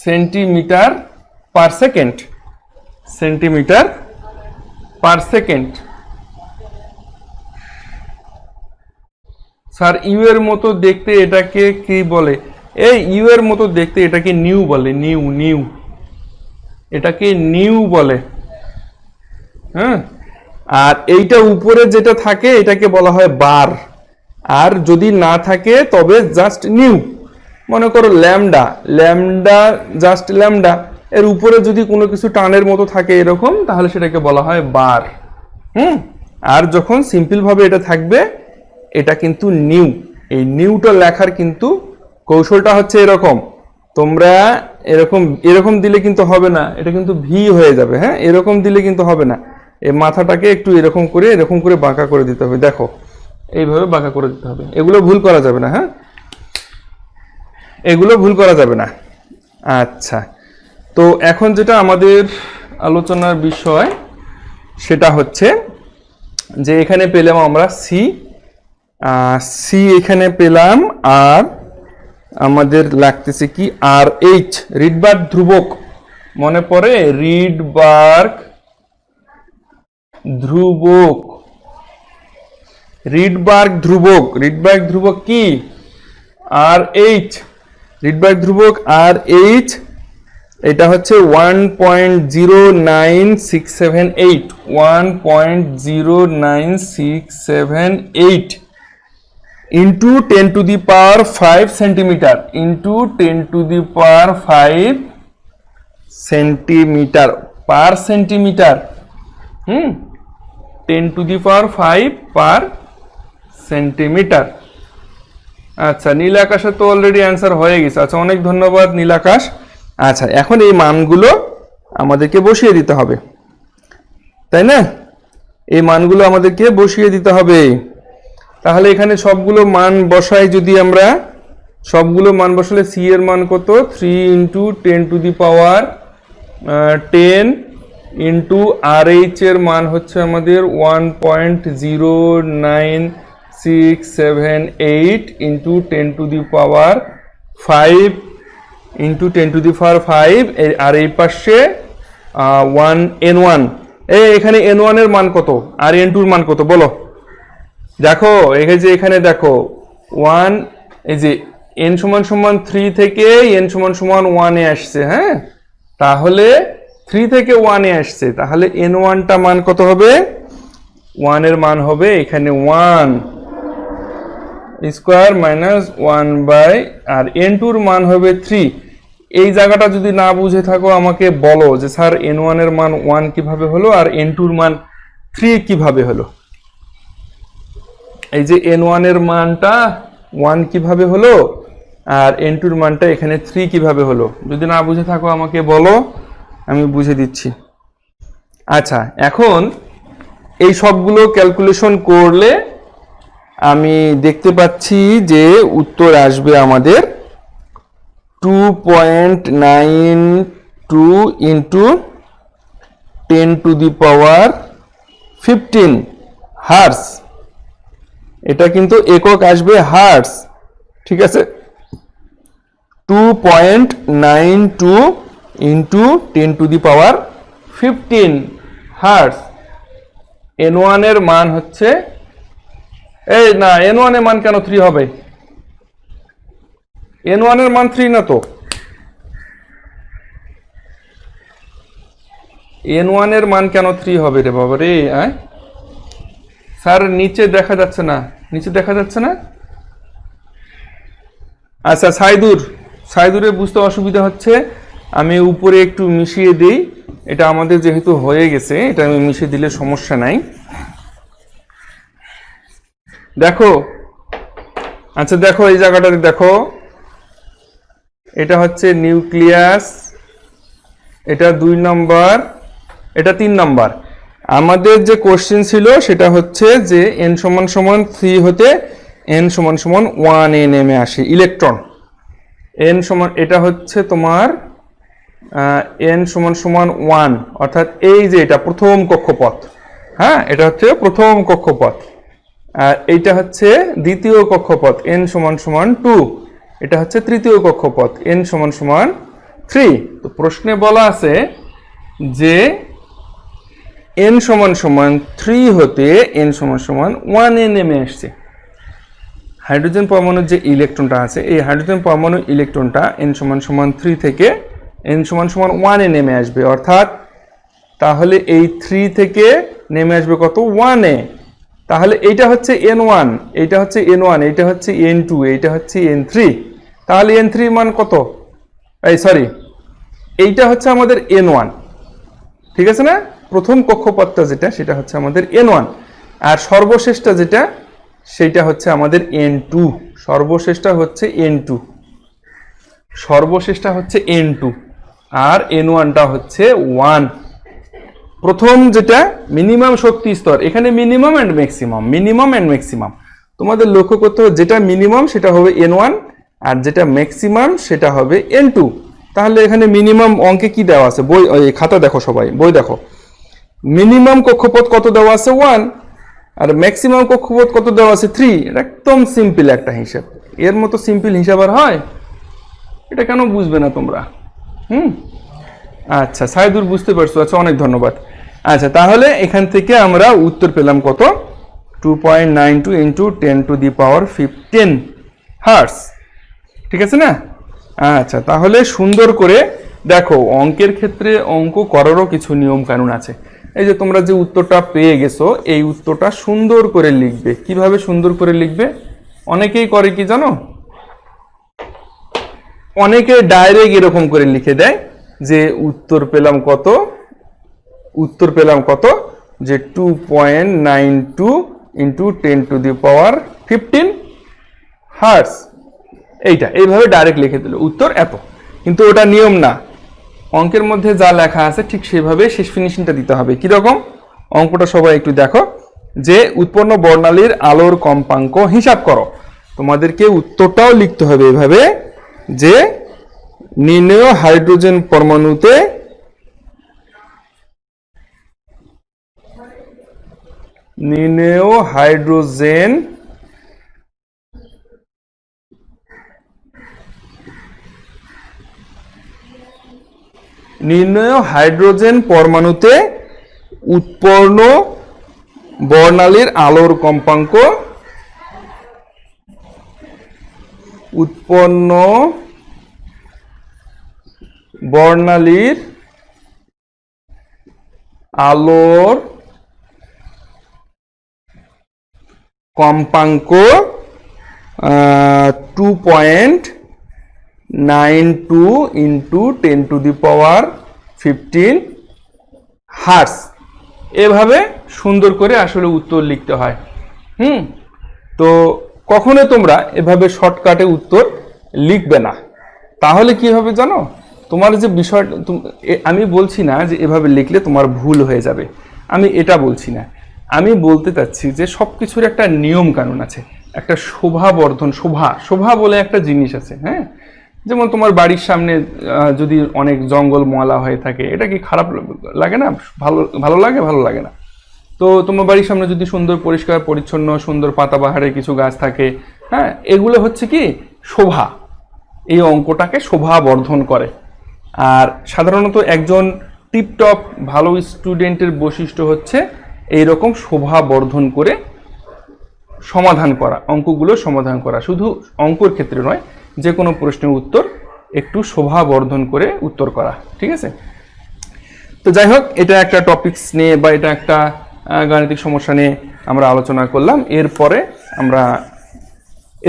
centimetre per second. Centimetre per second. Sir U এর মতো দেখতে এটাকে কি বলে? এই ইউ এর মতো দেখতে এটাকে নিউ বলে। নিউ এটাকে নিউ বলে। হ্যাঁ, আর এইটা উপরে যেটা থাকে এটাকে বলা হয় বার, আর যদি না থাকে তবে জাস্ট নিউ। মনে করো ল্যামডা, ল্যামডা জাস্ট ল্যামডা, এর উপরে যদি কোনো কিছু টানের মতো থাকে এরকম, তাহলে সেটাকে বলা হয় বার। আর যখন সিম্পল ভাবে এটা থাকবে এটা কিন্তু নিউ। এই নিউটা লেখার কিন্তু কৌশলটা হচ্ছে এরকম, তোমরা এরকম এরকম দিলে কিন্তু হবে না, এটা কিন্তু ভি হয়ে যাবে। হ্যাঁ, এরকম দিলে কিন্তু হবে না, এই মাথাটাকে একটু এরকম করে বাঁকা করে দিতে হবে। দেখো এইভাবে বাঁকা করে দিতে হবে, এগুলো ভুল করা যাবে না। হ্যাঁ, এগুলো ভুল করা যাবে না। আচ্ছা, তো এখন যেটা আমাদের আলোচনার বিষয় সেটা হচ্ছে যে এখানে পেলাম আমরা সি, সি এখানে পেলাম, আর আমাদের লাগতেছে কি আর এইচ, রিডবার্গ ধ্রুবক। মনে পড়ে রিডবার্গ ধ্রুবক, রিডবার্গ ধ্রুবক, রিডবার্গ ধ্রুবক কি আর এইচ, রিডবার্গ ধ্রুবক আর এইচ, এটা হচ্ছে 1.09678, 1.09678 into 10 to the power 5 centimetre, into 10 to the power 5 centimetre per centimetre. 10 to the power 5 per centimetre. আচ্ছা, নীল আকাশে তো অলরেডি অ্যান্সার হয়ে গেছে। আচ্ছা, অনেক ধন্যবাদ নীল আকাশ। আচ্ছা, এখন এই মানগুলো আমাদেরকে বসিয়ে দিতে হবে, তাই না? এই মানগুলো আমাদেরকে বসিয়ে দিতে হবে। তাহলে এখানে সবগুলো মান বসাই, যদি আমরা সবগুলো মান বসালে সি এর মান কত, 3 into 10 to the power 10 into R H এর মান হচ্ছে আমাদের 1.09678 into 10 to the power 5 into 10 to the power 5, আর এই পাশে 1 n1। এখানে n1 এর মান কত আর n2 এর মান কত বলো? দেখো এখানে দেখো 1, এই যে n সমান সমান 3 থেকে n সমান সমান 1 এ আসছে। হ্যাঁ, তাহলে 3 থেকে 1 এ আসছে, তাহলে n1 টা মান কত হবে? 1 এর মান হবে এখানে 1 square minus 1 by, R n2 এর মান হবে 3। এই জায়গাটা যদি না বুঝে থাকো আমাকে বলো যে স্যার n1 এর মান 1 কিভাবে হলো আর n2 এর মান 3 কিভাবে হলো? এই যে n1 এর মানটা 1 কিভাবে হলো আর n2 এর মানটা এখানে 3 কিভাবে হলো? যদি না বুঝে থাকো আমাকে বলো, আমি বুঝে দিচ্ছি। আচ্ছা, এখন এই সবগুলো ক্যালকুলেশন করলে আমি দেখতে পাচ্ছি যে উত্তর আসবে আমাদের 2.92 into 10 to the power 15 hertz. এটা কিন্তু একক আসবে হার্টজ, ঠিক আছে? 2.92 into 10 to the power 15 hertz. n1 এর মান হচ্ছে, এই না, n1 এর মান কেন 3 হবে? n1 এর মান 3 না তো, n1 এর মান কেন 3 হবে রে বাবা রে? স্যার নিচে দেখা যাচ্ছে না, নিচে দেখা যাচ্ছে না। আচ্ছা, সাইদুরে বুঝতে অসুবিধা হচ্ছে, আমি উপরে একটু মিশিয়ে দিই। এটা আমাদের যেহেতু হয়ে গেছে, এটা আমি মিশিয়ে দিলে সমস্যা নাই। দেখো, আচ্ছা দেখো এই জায়গাটাতে দেখো, এটা হচ্ছে নিউক্লিয়াস, এটা 2 নম্বর, এটা 3 নম্বর। আমাদের যে কোশ্চেন ছিল সেটা হচ্ছে যে n সমান সমান 3 হতে n সমান সমান 1 এ নেমে আসে ইলেকট্রন। n সমান, এটা হচ্ছে তোমার n সমান সমান 1, অর্থাৎ এই যে এটা প্রথম কক্ষপথ। হ্যাঁ, এটা হচ্ছে প্রথম কক্ষপথ, আর এইটা হচ্ছে দ্বিতীয় কক্ষপথ n সমান সমান 2, এটা হচ্ছে তৃতীয় কক্ষপথ n সমান সমান 3। তো প্রশ্নে বলা আছে যে n সমান সমান 3 হতে n সমান সমান 1 এ নেমে আসছে। হাইড্রোজেন পরমাণুর যে ইলেকট্রনটা আছে, এই হাইড্রোজেন পরমাণুর ইলেকট্রনটা n সমান সমান 3 থেকে n সমান সমান 1 এ নেমে আসবে, অর্থাৎ তাহলে এই 3 থেকে নেমে আসবে কত 1 এ। তাহলে এইটা হচ্ছে n1, এইটা হচ্ছে n1, এইটা হচ্ছে n2, এইটা হচ্ছে n3। তাহলে n3 মান কত? এই সরি, এইটা হচ্ছে আমাদের n1, ঠিক আছে না? প্রথম কক্ষপথটা যেটা সেটা হচ্ছে আমাদের n1, আর সর্বশেষটা যেটা সেটা হচ্ছে আমাদের n2। সর্বশেষটা হচ্ছে n2, সর্বশেষটা হচ্ছে n2, আর n1টা হচ্ছে 1। প্রথম যেটা মিনিমাম শক্তি স্তর, এখানে minimum and maximum, minimum and maximum তোমাদের লক্ষ্য করতে হবে, যেটা মিনিমাম সেটা হবে n1 আর যেটা ম্যাক্সিমাম সেটা হবে n2। তাহলে এখানে মিনিমাম অঙ্কে কি দেওয়া আছে, বই খাতা দেখো, সবাই বই দেখো। মিনিমাম কক্ষপথ কত দেওয়া আছে 1, আর ম্যাক্সিমাম কক্ষপথ কত দেওয়া আছে 3। এটা একদম সিম্পল একটা হিসাব, এর মতো সিম্পল হিসাব আর হয়? এটা কেন বুঝবে না তোমরা? আচ্ছা, সাইদুর বুঝতে পারছো, আচ্ছা অনেক ধন্যবাদ। আচ্ছা, তাহলে এখান থেকে আমরা উত্তর পেলাম কত? 2.92 ইন্টু 10⁻15 হার্টস, ঠিক আছে না? আচ্ছা, তাহলে সুন্দর করে দেখো, অঙ্কের ক্ষেত্রে অঙ্ক করারও কিছু নিয়ম কানুন আছে। এই যে তোমরা যে উত্তরটা পেয়ে গেছো, এই উত্তরটা সুন্দর করে লিখবে। কিভাবে সুন্দর করে লিখবে? অনেকেই করে কি জানো, অনেকে ডাইরেক্ট এরকম করে লিখে দেয় যে উত্তর পেলাম কত, উত্তর পেলাম কত, যে 2.92 ইন্টু 10⁻15 হার্টস, এইভাবে ডাইরেক্ট লিখে দিল উত্তর এত। কিন্তু ওটা নিয়ম না, অঙ্কের মধ্যে যা লেখা আছে ঠিক সেভাবে শেষ ফিনিশিংটা দিতে হবে। কিরকম অঙ্কটা সবাই একটু দেখো, যে উৎপন্ন বর্ণালীর আলোর কম্পাঙ্ক হিসাব করো। তোমাদেরকে উত্তরটাও লিখতে হবে এভাবে, যে নির্ণেয় হাইড্রোজেন পরমাণুতে নির্ণেয় হাইড্রোজেন পরমাণুতে উৎপন্ন বর্ণালীর আলোর কম্পাঙ্ক, উৎপন্ন বর্ণালীর আলোর কম্পাঙ্ক 2.92 ইন্টু 10⁻15 হার্টস। এভাবে সুন্দর করে আসলে উত্তর লিখতে হয়। তো কখনো তোমরা এভাবে শর্টকাটে উত্তর লিখবে না, তাহলে কি হবে জানো? তোমার যে বিষয়টা, আমি বলছি না যে এভাবে লিখলে তোমার ভুল হয়ে যাবে, আমি এটা বলছি না। আমি বলতে চাচ্ছি যে সব কিছুর একটা নিয়ম কানুন আছে, একটা শোভাবর্ধন, শোভা বলে একটা জিনিস আছে। হ্যাঁ, যেমন তোমার বাড়ির সামনে যদি অনেক জঙ্গল ময়লা হয়ে থাকে, এটা কি খারাপ লাগে না? ভালো লাগে? ভালো লাগে না। তো তোমার বাড়ির সামনে যদি সুন্দর পরিষ্কার পরিচ্ছন্ন সুন্দর পাতাবাহারে কিছু গাছ থাকে, হ্যাঁ, এগুলো হচ্ছে কি শোভা, এই অঙ্কটাকে শোভা বর্ধন করে। আর সাধারণত একজন টিপটপ ভালো স্টুডেন্টের বৈশিষ্ট্য হচ্ছে এইরকম শোভা বর্ধন করে সমাধান করা, অঙ্কগুলো সমাধান করা। শুধু অঙ্কর ক্ষেত্রে নয়, যে কোনো প্রশ্নের উত্তর একটু শোভা বর্ধন করে উত্তর করা, ঠিক আছে? তো যাই হোক, এটা একটা টপিকস নিয়ে বা এটা একটা গাণিতিক সমস্যা নিয়ে আমরা আলোচনা করলাম।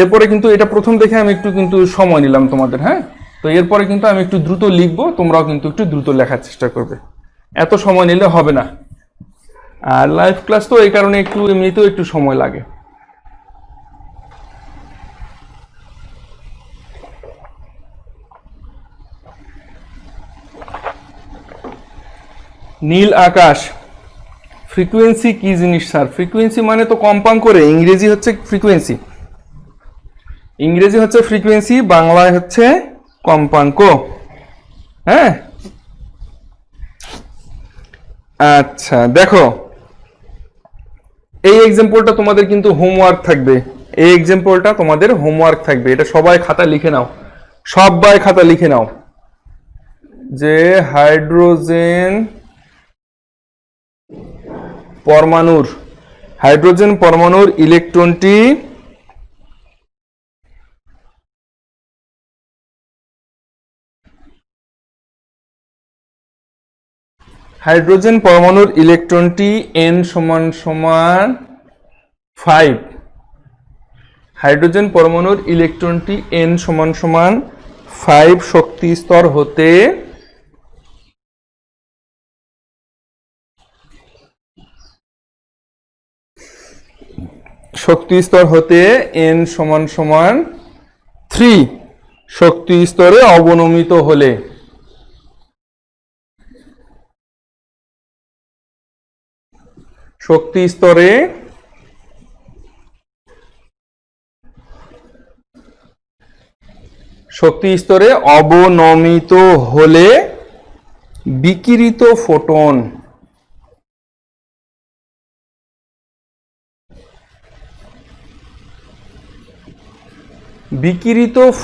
এরপরে কিন্তু এটা প্রথম দেখে আমি একটু কিন্তু সময় নিলাম তোমাদের। হ্যাঁ, তো এরপরে কিন্তু আমি একটু দ্রুত লিখবো, তোমরাও কিন্তু একটু দ্রুত লেখার চেষ্টা করবে, এত সময় নিলে হবে না। আর লাইভ ক্লাস তো এই কারণে একটু এমনিতেও একটু সময় লাগে। নীল আকাশ, ফ্রিকোয়েন্সি কি জিনিস স্যার? ফ্রিকোয়েন্সি মানে তো কম্পাঙ্ক করে, ইংরেজি হচ্ছে ফ্রিকোয়েন্সি, ইংরেজি হচ্ছে ফ্রিকোয়েন্সি, বাংলায় হচ্ছে কম্পাঙ্ক। হ্যাঁ, আচ্ছা দেখো, এই এক্সাম্পলটা তোমাদের কিন্তু হোমওয়ার্ক থাকবে, এই এক্সাম্পলটা তোমাদের হোমওয়ার্ক থাকবে, এটা সবাই খাতা লিখে নাও, সবাই খাতা লিখে নাও, যে হাইড্রোজেন পরমাণুর ইলেকট্রনটি হাইড্রোজেন পরমাণুর ইলেকট্রনটি n সমান সমান 5। হাইড্রোজেন পরমাণুর ইলেকট্রনটি n সমান সমান 5 শক্তি স্তর হতে n সমান সমান 3 শক্তি স্তরে অবনমিত হলে শক্তি স্তরে অবনমিত হলে বিকিরিত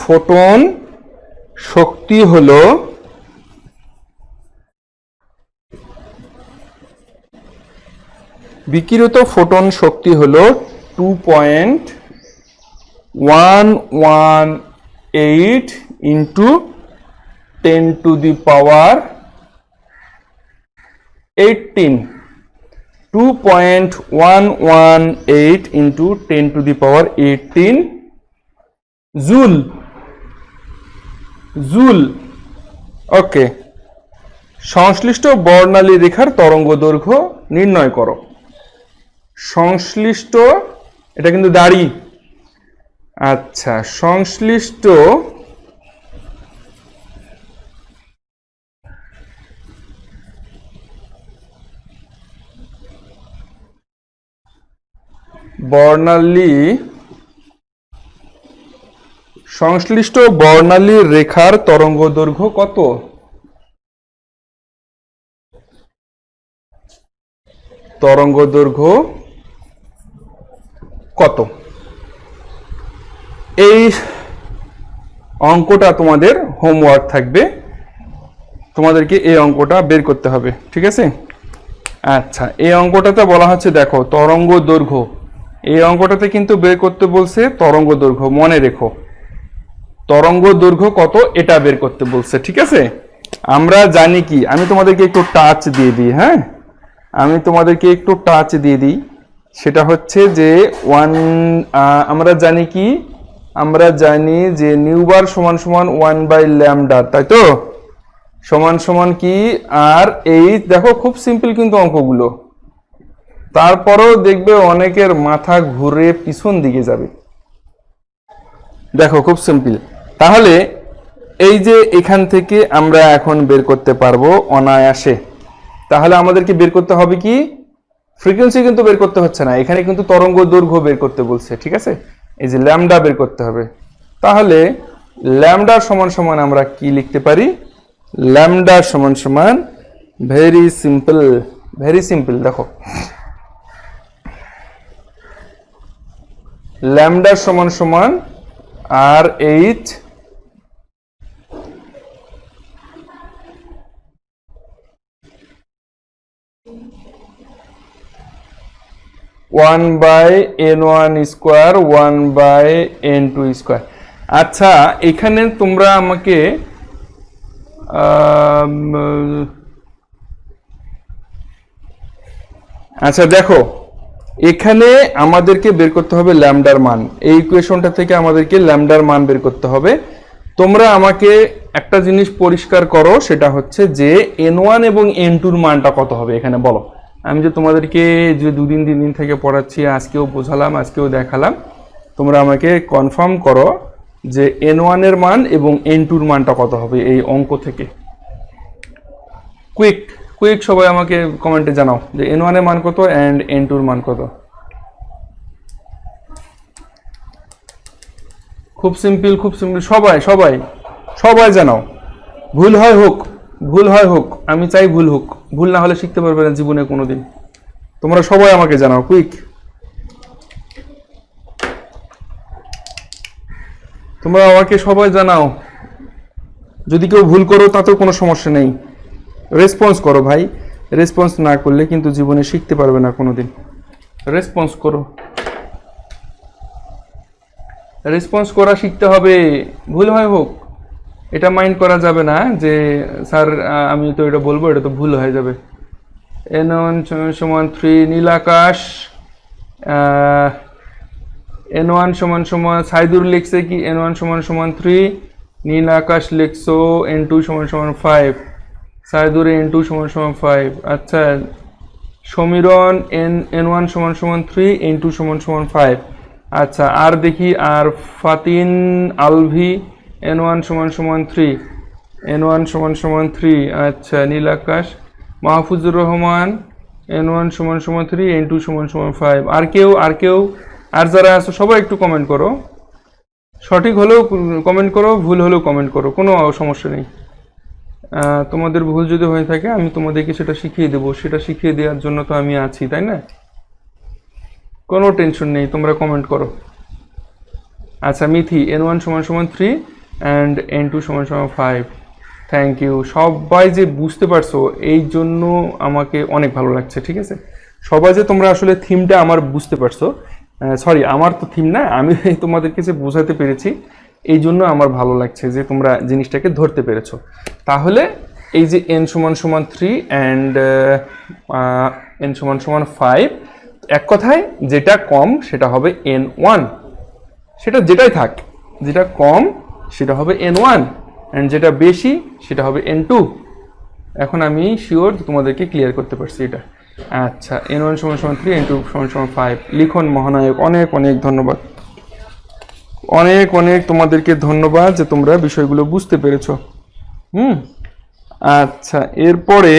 ফোটন শক্তি হলো বিকিরিত ফোটন শক্তি হলো 2.118 into 10 to the power 18। 2.118 into 10 to the power 18 joule. Okay, সংশ্লিষ্ট বর্ণালী রেখার তরঙ্গ দৈর্ঘ্য নির্ণয় করো। সংশ্লিষ্ট, এটা কিন্তু দাড়ি। আচ্ছা, সংশ্লিষ্ট বর্ণালী রেখার তরঙ্গ দৈর্ঘ্য কত? তরঙ্গ দৈর্ঘ্য কত? এই অঙ্কটা তোমাদের হোমওয়ার্ক থাকবে, তোমাদেরকে এই অঙ্কটা বের করতে হবে, ঠিক আছে? আচ্ছা, এই অঙ্কটাতে বলা হচ্ছে, দেখো তরঙ্গ দৈর্ঘ্য, এই অঙ্কটাতে কিন্তু বের করতে বলছে তরঙ্গ দৈর্ঘ্য। মনে রেখো, তরঙ্গ দৈর্ঘ্য কত এটা বের করতে বলছে, ঠিক আছে? আমরা জানি কি, আমি তোমাদেরকে একটু টাচ দিয়ে দিই। হ্যাঁ, আমি তোমাদেরকে একটু টাচ দিয়ে দিই। সেটা হচ্ছে যে আমরা জানি কি, আমরা জানি যে নিউবার সমান সমান 1/λ, তাই তো? সমান সমান কি, আর এই দেখো খুব সিম্পল কিন্তু অঙ্কগুলো, তারপরেও দেখবে অনেকের মাথা ঘুরে পিছন দিকে যাবে। দেখো খুব সিম্পল। তাহলে এই যে এখান থেকে আমরা এখন বের করতে পারবো অনায়াসে। তাহলে আমাদেরকে বের করতে হবে কি, ফ্রিকোয়েন্সি কিন্তু বের করতে হচ্ছে না, এখানে কিন্তু তরঙ্গ দৈর্ঘ্য বের করতে বলছে, ঠিক আছে? এই যে ল্যামডা বের করতে হবে। তাহলে ল্যামডা সমান সমান আমরা কি লিখতে পারি? ল্যামডা সমান সমান ভেরি সিম্পল। দেখো ল্যামডা সমান সমান RH 1/n1 square 1/n2 square. আচ্ছা, এখানে তোমরা আমাকে আচ্ছা দেখো, এখানে আমাদেরকে বের করতে হবে ল্যামডার মান। এই ইকুয়েশনটা থেকে আমাদেরকে ল্যামডার মান বের করতে হবে। তোমরা আমাকে একটা জিনিস পরিষ্কার করো, সেটা হচ্ছে যে n1 এবং n2 মানটা কত হবে এখানে বলো। আমি যে তোমাদেরকে যে 2 দিন 3 দিন থেকে পড়াচ্ছি, আজকেও বোঝালাম, আজকেও দেখালাম, তোমরা আমাকে কনফার্ম করো যে n1 এর মান এবং n2 এর মানটা কত হবে এই অঙ্ক থেকে। কুইক সবাই আমাকে কমেন্টে জানাও যে n1 এর মান কত এন্ড n2 এর মান কত। খুব সিম্পল, সবাই জানাও। ভুল হয় হোক, আমি চাই ভুল হোক, ভুল না হলে শিখতে পারবে না জীবনে কোনোদিন। তোমরা সবাই আমাকে জানাও, কুইক। তোমরা আমাকে সবাই জানাও, যদি কেউ ভুল করো তাতেও কোনো সমস্যা নেই, রেসপন্স করো ভাই। রেসপন্স না করলে কিন্তু জীবনে শিখতে পারবে না কোনোদিন। রেসপন্স করো, রেসপন্স করা শিখতে হবে। ভুল হয় হোক, এটা মাইন্ড করা যাবে না যে স্যার আমি তো এটা বলবো, এটা তো ভুল হয়ে যাবে। n1 সমান 3 নীল আকাশ, n1 সমান সাইদুর লিখছে কি n1 সমান 3, নীল আকাশ লিখছো n2 সমান 5, সাইদুর n2 সমান 5। আচ্ছা সমীরণ n1 সমান 3, n2 সমান 5। আচ্ছা আর দেখি, আর ফাতিন আলভি n1 সমান 3, n1 সমান 3। আচ্ছা নীল আকাশ, মাহফুজুর রহমান n1 সমান 3, n2 সমান 5। আর কেউ আর যারা আছো সবাই একটু কমেন্ট করো, সঠিক হলেও কমেন্ট করো, ভুল হলেও কমেন্ট করো, কোনো সমস্যা নেই। তোমাদের ভুল যদি হয়ে থাকে আমি তোমাদেরকে সেটা শিখিয়ে দেবো, সেটা শিখিয়ে দেওয়ার জন্য তো আমি আছি, তাই না? কোনো টেনশন নেই, তোমরা কমেন্ট করো। আচ্ছা মিথি n1 সমান 3 অ্যান্ড n2 সমান 5। থ্যাংক ইউ, সবাই যে বুঝতে পারছো এই জন্য আমাকে অনেক ভালো লাগছে। ঠিক আছে, সবাই যে তোমরা আসলে থিমটা আমার বুঝতে পারছো, সরি আমার তো থিম না, আমি তোমাদেরকে যে বোঝাতে পেরেছি এই জন্য আমার ভালো লাগছে যে তোমরা জিনিসটাকে ধরতে পেরেছো। তাহলে এই যে n সমান 3 অ্যান্ড n সমান 5, এক কথায় যেটা কম সেটা হবে n1, সেটা যেটাই থাক, যেটা কম সেটা হবে n1 অ্যান্ড যেটা বেশি সেটা হবে n2। এখন আমি শিওর তোমাদেরকে ক্লিয়ার করতে পারছি এটা। আচ্ছা n1 সমান 3, n2 সমান 5 লিখন মহানায়ক, অনেক অনেক ধন্যবাদ, অনেক অনেক তোমাদেরকে ধন্যবাদ যে তোমরা বিষয়গুলো বুঝতে পেরেছো। আচ্ছা এরপরে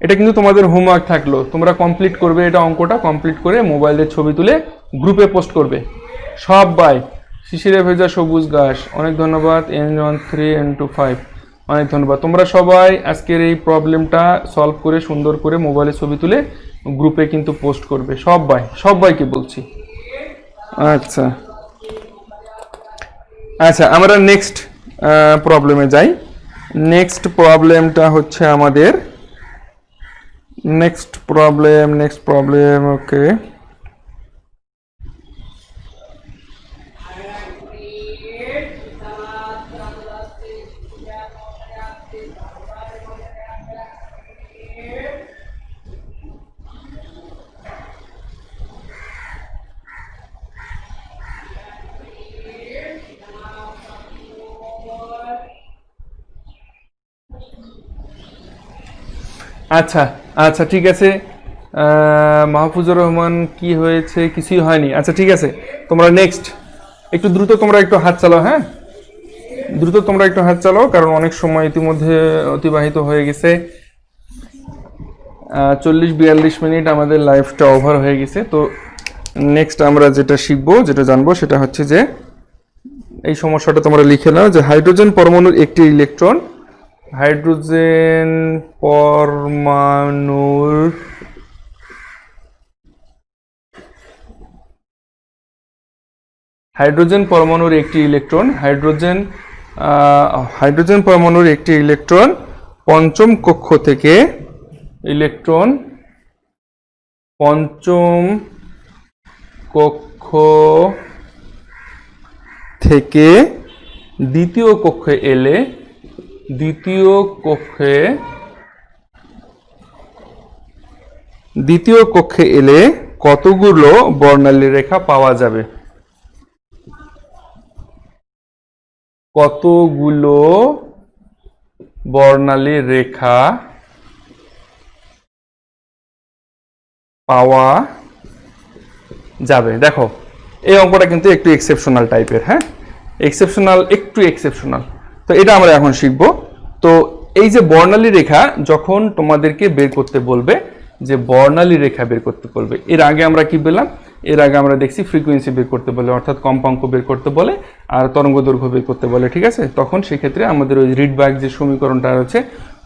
এটা কিন্তু তোমাদের হোমওয়ার্ক থাকলো, তোমরা কমপ্লিট করবে এটা, অঙ্কটা কমপ্লিট করে মোবাইলের ছবি তুলে গ্রুপে পোস্ট করবে সবাই। শিশিরে ভেজা সবুজ ঘাস, অনেক ধন্যবাদ। n1 3, n2 5, অনেক ধন্যবাদ। তোমরা সবাই আজকের এই প্রবলেমটা সলভ করে সুন্দর করে মোবাইলে ছবি তুলে গ্রুপে কিন্তু পোস্ট করবে সবাইকে বলছি। আচ্ছা আচ্ছা আমরা নেক্সট প্রবলেমে যাই। নেক্সট প্রবলেমটা হচ্ছে আমাদের নেক্সট প্রবলেম ওকে। আচ্ছা আচ্ছা ঠিক আছে, মাহফুজুর রহমান কি হয়েছে? কিছুই হয়নি। আচ্ছা ঠিক আছে, তোমরা নেক্সট একটু দ্রুত তোমরা একটু হাত চালাও, হ্যাঁ দ্রুত তোমরা একটু হাত চালাও, কারণ অনেক সময় ইতিমধ্যে অতিবাহিত হয়ে গেছে। 40-42 মিনিট আমাদের লাইফটা ওভার হয়ে গেছে। তো নেক্সট আমরা যেটা শিখবো, যেটা জানবো সেটা হচ্ছে যে এই সমস্যাটা তোমরা লিখে নাও যে হাইড্রোজেন পরমাণুর একটি ইলেকট্রন, হাইড্রোজেন পরমাণুর একটি ইলেকট্রন, হাইড্রোজেন পরমাণুর একটি ইলেকট্রন পঞ্চম কক্ষ থেকে দ্বিতীয় কক্ষে এলে কতগুলো বর্ণালী রেখা পাওয়া যাবে? কতগুলো বর্ণালী রেখা পাওয়া যাবে? দেখো এই অঙ্কটা কিন্তু একটু এক্সেপশনাল টাইপের, হ্যাঁ একটু এক্সেপশনাল। তো এটা আমরা এখন শিখব। তো এই যে বর্ণালী রেখা যখন তোমাদেরকে বের করতে বলবে, যে বর্ণালী রেখা বের করতে বলবে, এর আগে আমরা কি পেলাম? এর আগে আমরা দেখছি ফ্রিকোয়েন্সি বের করতে বলে, অর্থাৎ কম্পাঙ্ক বের করতে বলে আর তরঙ্গ দৈর্ঘ্য বের করতে বলে, ঠিক আছে? তখন সেক্ষেত্রে আমাদের ওই রিডবার্গ যে সমীকরণটা আছে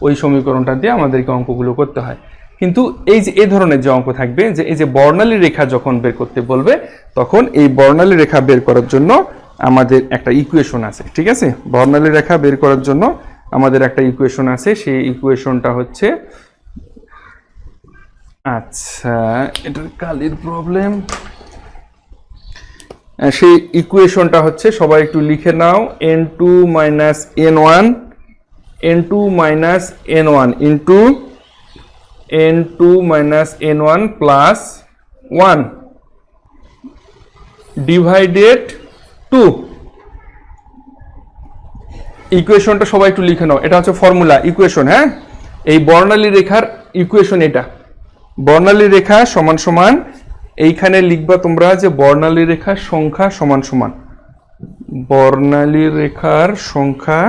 ওই সমীকরণটা দিয়ে আমাদেরকে অঙ্কগুলো করতে হয়। কিন্তু এই যে এই ধরনের যে অঙ্ক থাকবে, যে এই যে বর্ণালী রেখা যখন বের করতে বলবে, তখন এই বর্ণালী রেখা বের করার জন্য আমাদের একটা ইকুয়েশন আছে, ঠিক আছে? বর্ণালী রেখা বের করার জন্য আমাদের একটা ইকুয়েশন আছে, সেই ইকুয়েশনটা হচ্ছে, আচ্ছা এটার কালির প্রবলেম, সেই ইকুয়েশনটা হচ্ছে, সবাই একটু লিখে নাও, n2 - n1 into n2 minus n1 plus 1 divided 2। ইকুয়েশনটা সবাই একটু লিখে নাও, এটা হচ্ছে ফর্মুলা ইকুয়েশন। হ্যাঁ, এই বর্ণালী রেখার ইকুয়েশন এটা। বর্ণালী রেখা সমান সমান এইখানে লিখবা তোমরা যে বর্ণালী রেখার সংখ্যা সমান সমান বর্ণালী রেখার সংখ্যা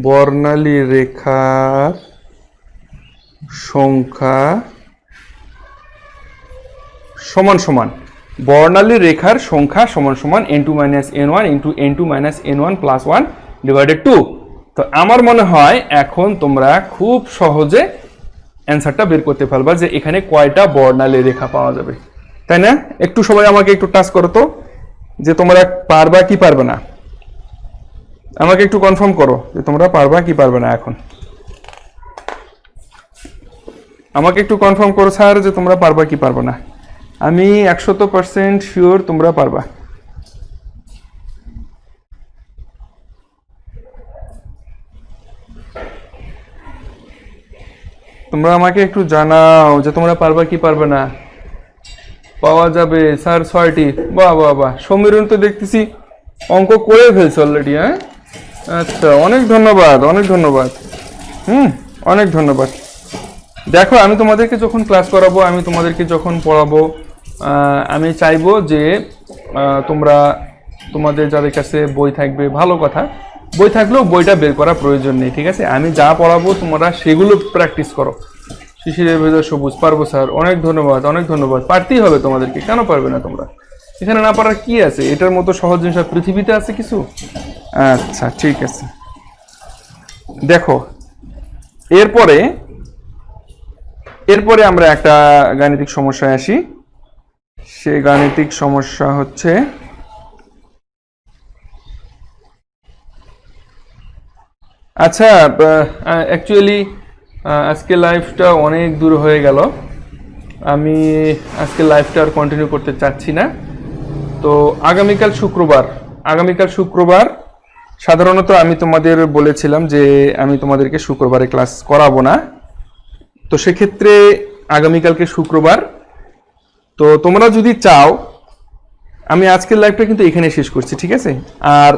বর্ণালী রেখার সংখ্যা সমান সমান বর্ণালী রেখার সংখ্যা সমান সমান n2 minus n1 into n2 minus n1 plus 1 divided 2। তো আমার মনে হয় এখন তোমরা খুব সহজে অ্যান্সারটা বের করতে পারবা যে এখানে কয়টা বর্ণালী রেখা পাওয়া যাবে, তাই না? একটু সবাই আমাকে একটু টাচ করো তো যে তোমরা পারবা কি পারবে না। আমাকে একটু কনফার্ম করো যে তোমরা পারবা কি পারবে না। এখন আমাকে একটু কনফার্ম করো স্যার যে তোমরা পারবা কি পারবে না। আমি 100% শিওর তোমরা পারবা। তোমরা আমাকে একটু জানাও যে তোমরা পারবা কি পারবে না। পাওয়া যাবে স্যার 6টি। বাহ বাহ বাহ, সমীরণ তো দেখতেছি অঙ্ক করে ফেলছে অলরেডি। হ্যাঁ, আচ্ছা, অনেক ধন্যবাদ, অনেক ধন্যবাদ। অনেক ধন্যবাদ। দেখো, আমি তোমাদেরকে যখন ক্লাস করাবো, আমি তোমাদেরকে যখন পড়াবো, আমি চাইবো যে তোমরা তোমাদের যাদের কাছে বই থাকবে ভালো কথা, বই থাকলেও বইটা বের করা প্রয়োজন নেই, ঠিক আছে? আমি যা পড়াবো তোমরা সেগুলো প্র্যাকটিস করো। শিশিরের ভেতর সবুজ, পারবো স্যার, অনেক ধন্যবাদ, অনেক ধন্যবাদ। পারতেই হবে তোমাদেরকে, কেন পারবে না তোমরা? এখানে না পারার কি আছে? এটার মতো সহজ জিনিস পৃথিবীতে আছে কিছু? আচ্ছা, ঠিক আছে। দেখো, এরপরে আমরা একটা গাণিতিক সমস্যায় আসি। সেই গাণিতিক সমস্যা হচ্ছে আচ্ছা, অ্যাকচুয়ালি আজকে লাইভটা অনেক দূর হয়ে গেল। আমি আজকে লাইভটা আর কন্টিনিউ করতে চাচ্ছি না। তো আগামীকাল শুক্রবার সাধারণত আমি তোমাদের বলেছিলাম যে আমি তোমাদেরকে শুক্রবারে ক্লাস করাবো না। তো সেক্ষেত্রে আগামীকালকে শুক্রবার, তো তোমরা যদি চাও আমি আজকের লাইভটা কিন্তু এখানে শেষ করছি, ঠিক আছে? আর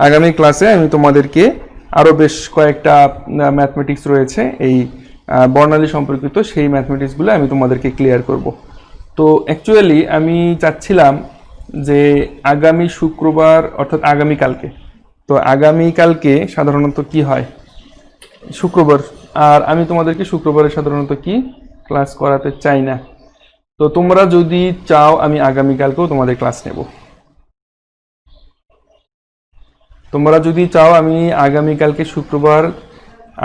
আগামী ক্লাসে আমি তোমাদেরকে আরও বেশ কয়েকটা ম্যাথমেটিক্স রয়েছে এই বর্ণালী সম্পর্কিত, সেই ম্যাথমেটিক্সগুলো আমি তোমাদেরকে ক্লিয়ার করব। তো অ্যাকচুয়ালি আমি চাচ্ছিলাম যে আগামী শুক্রবার অর্থাৎ আগামীকালকে, তো আগামীকালকে সাধারণত কি হয় শুক্রবার, আর আমি তোমাদেরকে শুক্রবারে সাধারণত কি ক্লাস করাতে চাই না। তো তোমরা যদি চাও আমি আগামীকালকেও তোমাদের ক্লাস নেব। তোমরা যদি চাও আমি আগামীকালকে শুক্রবার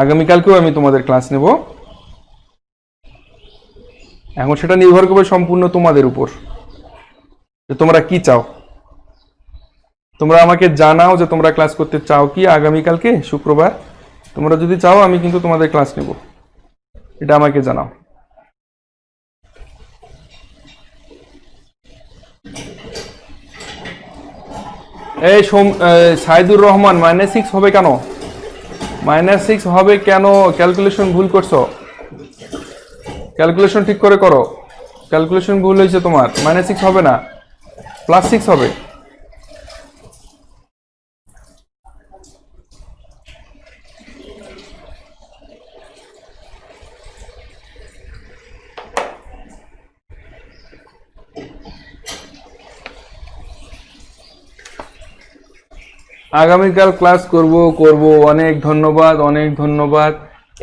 আগামীকালকেও আমি তোমাদের ক্লাস নেব। এখন সেটা নির্ভর করবে সম্পূর্ণ তোমাদের উপর যে তোমরা কি চাও। তোমরা আমাকে জানাও যে তোমরা ক্লাস করতে চাও কি আগামীকালকে শুক্রবার। তোমরা যদি চাও আমি কিন্তু তোমাদের ক্লাস নেব, এটা আমাকে জানাও। এই সাইদুর রহমান, -6 হবে কেন? -6 হবে কেন? ক্যালকুলেশন ভুল করছো, ক্যালকুলেশন ঠিক করে করো। ক্যালকুলেশন ভুল হয়েছে তোমার, -6 হবে না, +6 হবে। আগামীকাল ক্লাস করব। অনেক ধন্যবাদ, অনেক ধন্যবাদ।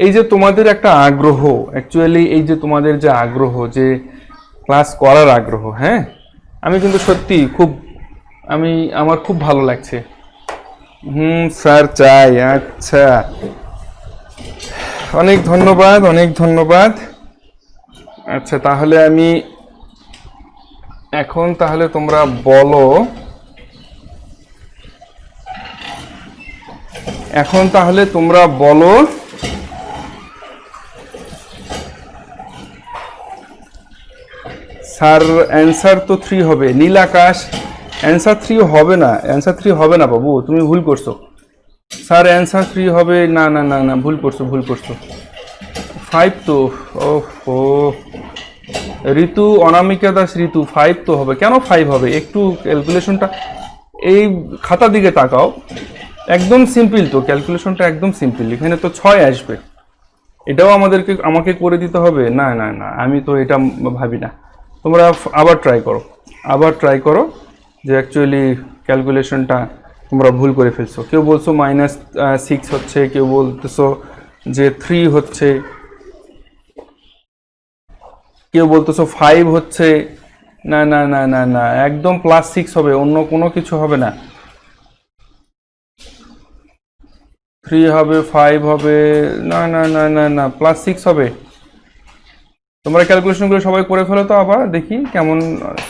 এই যে তোমাদের একটা আগ্রহ, অ্যাকচুয়ালি এই যে তোমাদের যে আগ্রহ, যে ক্লাস করার আগ্রহ, হ্যাঁ, আমি কিন্তু সত্যি আমার খুব ভালো লাগছে। স্যার চাই, আচ্ছা, অনেক ধন্যবাদ, অনেক ধন্যবাদ। আচ্ছা, তাহলে আমি এখন তাহলে তোমরা বলো, এখন তাহলে তোমরা বলো স্যার অ্যান্সার তো 3 হবে। নীল আকাশ, অ্যান্সার 3 হবে না, অ্যান্সার 3 হবে না বাবু, তুমি ভুল করছো। স্যার অ্যান্সার 3 হবে, না না না না, ভুল করছো ভুল করছো। 5 তো, ও ঋতু, অনামিকা দাস ঋতু, 5 তো হবে। কেন 5 হবে? একটু ক্যালকুলেশনটা এই খাতার দিকে তাকাও, একদম সিম্পল তো, ক্যালকুলেশনটা একদম সিম্পল। এখানে তো 6 আসবে, এটাও আমাকে করে দিতে হবে? না না না, আমি তো এটা ভাবি না। তোমরা আবার ট্রাই করো যে অ্যাকচুয়ালি ক্যালকুলেশনটা তোমরা ভুল করে ফেলছো। কেউ বলছো -6 হচ্ছে, কেউ বলতেছো যে 3 হচ্ছে, কেউ বলতেছো 5 হচ্ছে। না না না না না, একদম +6 হবে, অন্য কোনো কিছু হবে না। 3 হবে, 5 হবে, না না না না না, +6 হবে। তোমরা ক্যালকুলেশনগুলো সবাই করে ফেলো তো, আবার দেখি কেমন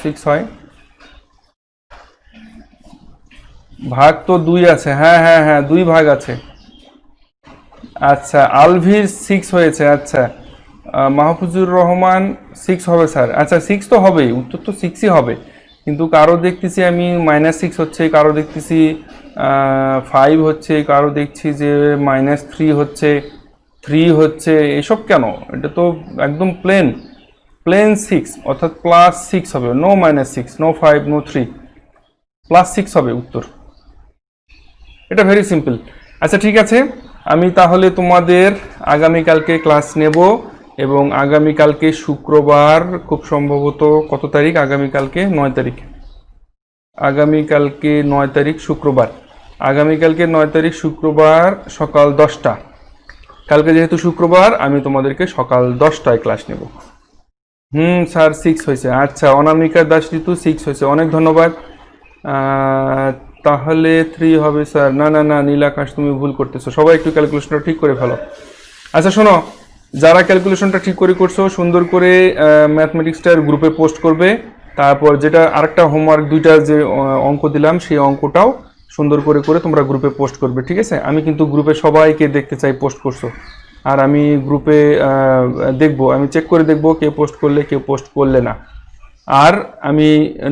6 হয়। ভাগ তো 2 আছে, হ্যাঁ হ্যাঁ হ্যাঁ, 2 ভাগ আছে। আচ্ছা, আলভির 6 হয়েছে। আচ্ছা, মাহফুজুর রহমান 6 হবে স্যার। আচ্ছা, 6 তো হবেই, উত্তর তো 6ই হবে। কিন্তু কারো দেখতেছি আমি -6 হচ্ছে, কারো দেখতেছি 5 হচ্ছে, কারো দেখছি যে -3 হচ্ছে, 3 হচ্ছে। এসব কেন? এটা তো একদম প্লেন 6, অর্থাৎ +6 হবে। নো -6, নো 5, নো 3, +6 হবে উত্তর। এটা ভেরি সিম্পল। আচ্ছা ঠিক আছে, আমি তাহলে তোমাদের আগামীকালকে ক্লাস নেব, এবং আগামীকালকে শুক্রবার, খুব সম্ভবত কত তারিখ? আগামীকালকে 9 তারিখ। আগামীকালকে 9 তারিখ শুক্রবার। আগামীকালকে 9 তারিখ শুক্রবার সকাল 10টা। কালকে যেহেতু শুক্রবার, আমি তোমাদেরকে সকাল 10টায় ক্লাস নেব। স্যার 6 হয়েছে। আচ্ছা, অনামিকা দাস ঋতু 6 হয়েছে, অনেক ধন্যবাদ। তাহলে 3 হবে স্যার। না না না, নীলাকাশ তুমি ভুল করতেছো। সবাই একটু ক্যালকুলেশনটা ঠিক করে ফেলো। আচ্ছা শোনো, যারা ক্যালকুলেশনটা ঠিক করে করছো, সুন্দর করে ম্যাথমেটিক্সটার গ্রুপে পোস্ট করবে। তারপর যেটা আরেকটা হোমওয়ার্ক, 2টা যে অঙ্ক দিলাম, সেই অঙ্কটাও সুন্দর করে করে তোমরা গ্রুপে পোস্ট করবে, ঠিক আছে? আমি কিন্তু গ্রুপে সবাইকে দেখতে চাই পোস্ট করছো। আর আমি গ্রুপে দেখবো, আমি চেক করে দেখবো কে পোস্ট করলে, কে পোস্ট করলে না। আর আমি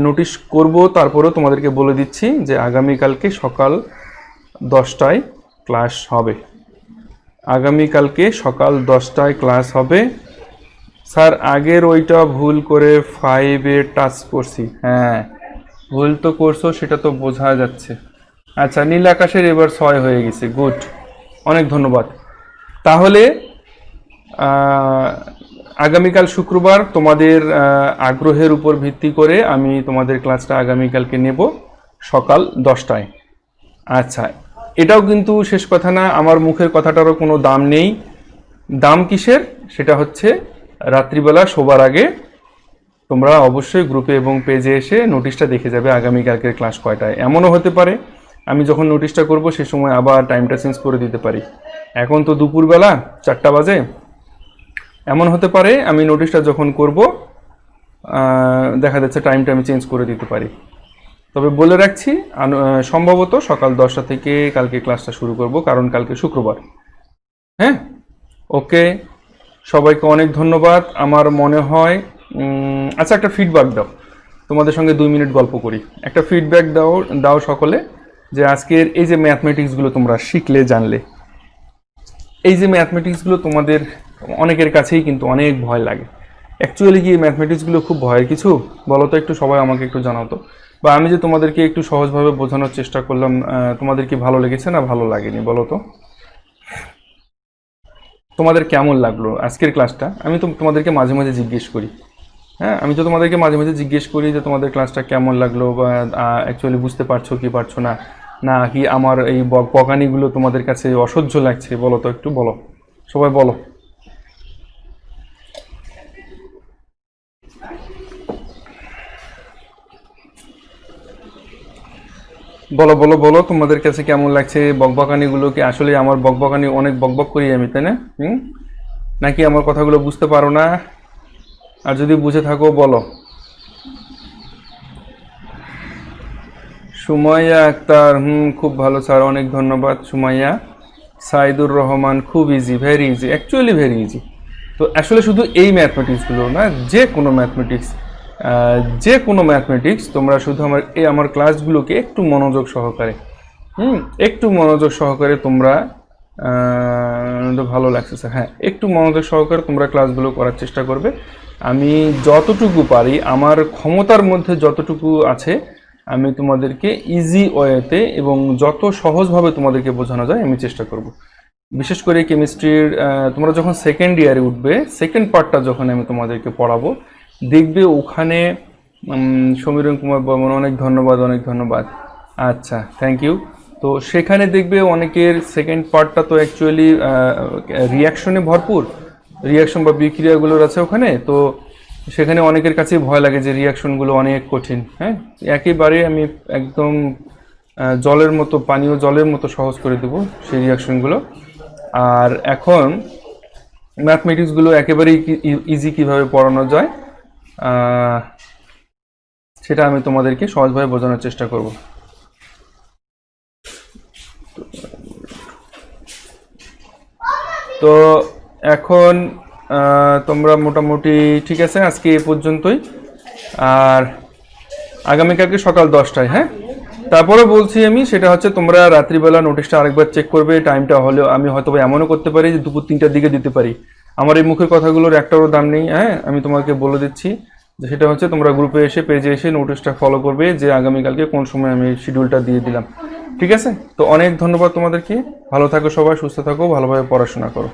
নোটিশ করব, তারপরেও তোমাদেরকে বলে দিচ্ছি যে আগামীকালকে সকাল 10টায় ক্লাস হবে। আগামীকালকে সকাল 10টায় ক্লাস হবে। স্যার আগের ওইটা ভুল করে 5-এ টাচ করছি। হ্যাঁ, ভুল তো করছো, সেটা তো বোঝা যাচ্ছে। আচ্ছা, নীল আকাশের এবার 6 হয়ে গেছে, গুড, অনেক ধন্যবাদ। তাহলে আগামীকাল শুক্রবার তোমাদের আগ্রহের উপর ভিত্তি করে আমি তোমাদের ক্লাসটা আগামীকালকে নেব সকাল 10টায়। আচ্ছা, এটাও কিন্তু শেষ কথা না, আমার মুখের কথাটারও কোনো দাম নেই। দাম কিসের? সেটা হচ্ছে রাত্রিবেলা শোবার আগে তোমরা অবশ্যই গ্রুপে এবং পেজে এসে নোটিশটা দেখে যাবে আগামীকালকের ক্লাস কয়টায়। এমনও হতে পারে আমি যখন নোটিশটা করব সে সময় আবার টাইমটা চেঞ্জ করে দিতে পারি। এখন তো দুপুরবেলা 4টা বাজে, এমন হতে পারে আমি নোটিশটা যখন করব দেখা যাচ্ছে টাইমটা আমি চেঞ্জ করে দিতে পারি। তবে বলে রাখছি, সম্ভবত সকাল 10টা থেকে কালকে ক্লাসটা শুরু করব, কারণ কালকে শুক্রবার। হ্যাঁ, ওকে, সবাইকে অনেক ধন্যবাদ। আমার মনে হয় আচ্ছা, একটা ফিডব্যাক দাও, তোমাদের সঙ্গে 2 মিনিট গল্প করি। একটা ফিডব্যাক দাও সকলে, যে আজকের এই যে ম্যাথমেটিক্সগুলো তোমরা শিখলে, জানলে, এই যে ম্যাথমেটিক্সগুলো তোমাদের অনেকের কাছেই কিন্তু অনেক ভয় লাগে। অ্যাকচুয়ালি কি ম্যাথমেটিক্সগুলো খুব ভয়ের কিছু? বলো তো একটু, সবাই আমাকে একটু জানাও তো। বা আমি যে তোমাদেরকে একটু সহজভাবে বোঝানোর চেষ্টা করলাম, তোমাদের কি ভালো লেগেছে না ভালো লাগেনি বলো তো? তোমাদের কেমন লাগলো আজকের ক্লাসটা? আমি তো তোমাদেরকে মাঝে মাঝে জিজ্ঞেস করি। হ্যাঁ, আমি তো তোমাদেরকে মাঝে মাঝে জিজ্ঞেস করি যে তোমাদের ক্লাসটা কেমন লাগলো, বা অ্যাকচুয়ালি বুঝতে পারছো কি পারছো না, না কি আমার এই বকানিগুলো তোমাদের কাছে অসহ্য লাগছে? বলো তো একটু, বলো, সবাই বলো। বলো বলো বলো, তোমাদের কাছে কেমন লাগছে বকবকানিগুলোকে? আসলে আমার বকবকানি অনেক বকবক করি আমি, তাই না? নাকি আমার কথাগুলো বুঝতে পারো না? আর যদি বুঝে থাকো বলো। সুমাইয়া আক্তার, খুব ভালো স্যার, অনেক ধন্যবাদ সুমাইয়া। সাইদুর রহমান, খুব easy, very easy, actually very easy. তো আসলে শুধু এই ম্যাথমেটিক্সগুলো না, যে কোনো ম্যাথমেটিক্স তোমরা শুধু আমার ক্লাসগুলোকে একটু মনোযোগ সহকারে একটু মনোযোগ সহকারে তোমরা ভালো লাগছে স্যার, হ্যাঁ একটু মনোযোগ সহকারে তোমরা ক্লাসগুলো করার চেষ্টা করবে। আমি যতটুকু পারি আমার ক্ষমতার মধ্যে যতটুকু আছে আমি তোমাদেরকে ইজি ওয়েতে এবং যত সহজভাবে তোমাদেরকে বোঝানো যায় আমি চেষ্টা করব। বিশেষ করে কেমিস্ট্রির তোমরা যখন সেকেন্ড ইয়ারে উঠবে, সেকেন্ড পার্টটা যখন আমি তোমাদেরকে পড়াবো, দেখবে ওখানে সমীরণ কুমার বর্মন, অনেক ধন্যবাদ, অনেক ধন্যবাদ। আচ্ছা, থ্যাংক ইউ। তো সেখানে দেখবে অনেকের সেকেন্ড পার্টটা তো অ্যাকচুয়ালি রিয়াকশনে ভরপুর, রিয়াকশন বা বিক্রিয়াগুলোর আছে ওখানে। তো সেখানে অনেকের কাছেই ভয় লাগে যে রিয়াকশনগুলো অনেক কঠিন। হ্যাঁ, একেবারে আমি একদম জলের মতো, পানীয় জলের মতো সহজ করে দেবো সেই রিয়াকশনগুলো। আর এখন ম্যাথমেটিক্সগুলো একেবারেই ইজি কিভাবে পড়ানো যায় সেটা আমি তোমাদেরকে সহজভাবে বোঝানোর চেষ্টা করব। তো এখন তোমরা মোটামুটি ঠিক আছে, আজকে এ পর্যন্তই। আর আগামীকালকে সকাল 10টায়, হ্যাঁ। তারপরে বলছি আমি, সেটা হচ্ছে তোমরা রাত্রিবেলা নোটিশটা আরেকবার চেক করবে। টাইমটা হলেও আমি হয়তো এমনও করতে পারি যে দুপুর 3টার দিকে দিতে পারি। আমার এই মুখের কথাগুলোর একটারও দাম নেই, হ্যাঁ। আমি তোমাকে বলে দিচ্ছি যে সেটা হচ্ছে তোমরা গ্রুপে এসে, পেজে এসে নোটিশটা ফলো করবে যে আগামীকালকে কোন সময় আমি শিডিউলটা দিয়ে দিলাম। ঠিক আছে? তো অনেক ধন্যবাদ তোমাদেরকে। ভালো থাকো সবাই, সুস্থ থাকো, ভালোভাবে পড়াশোনা করো।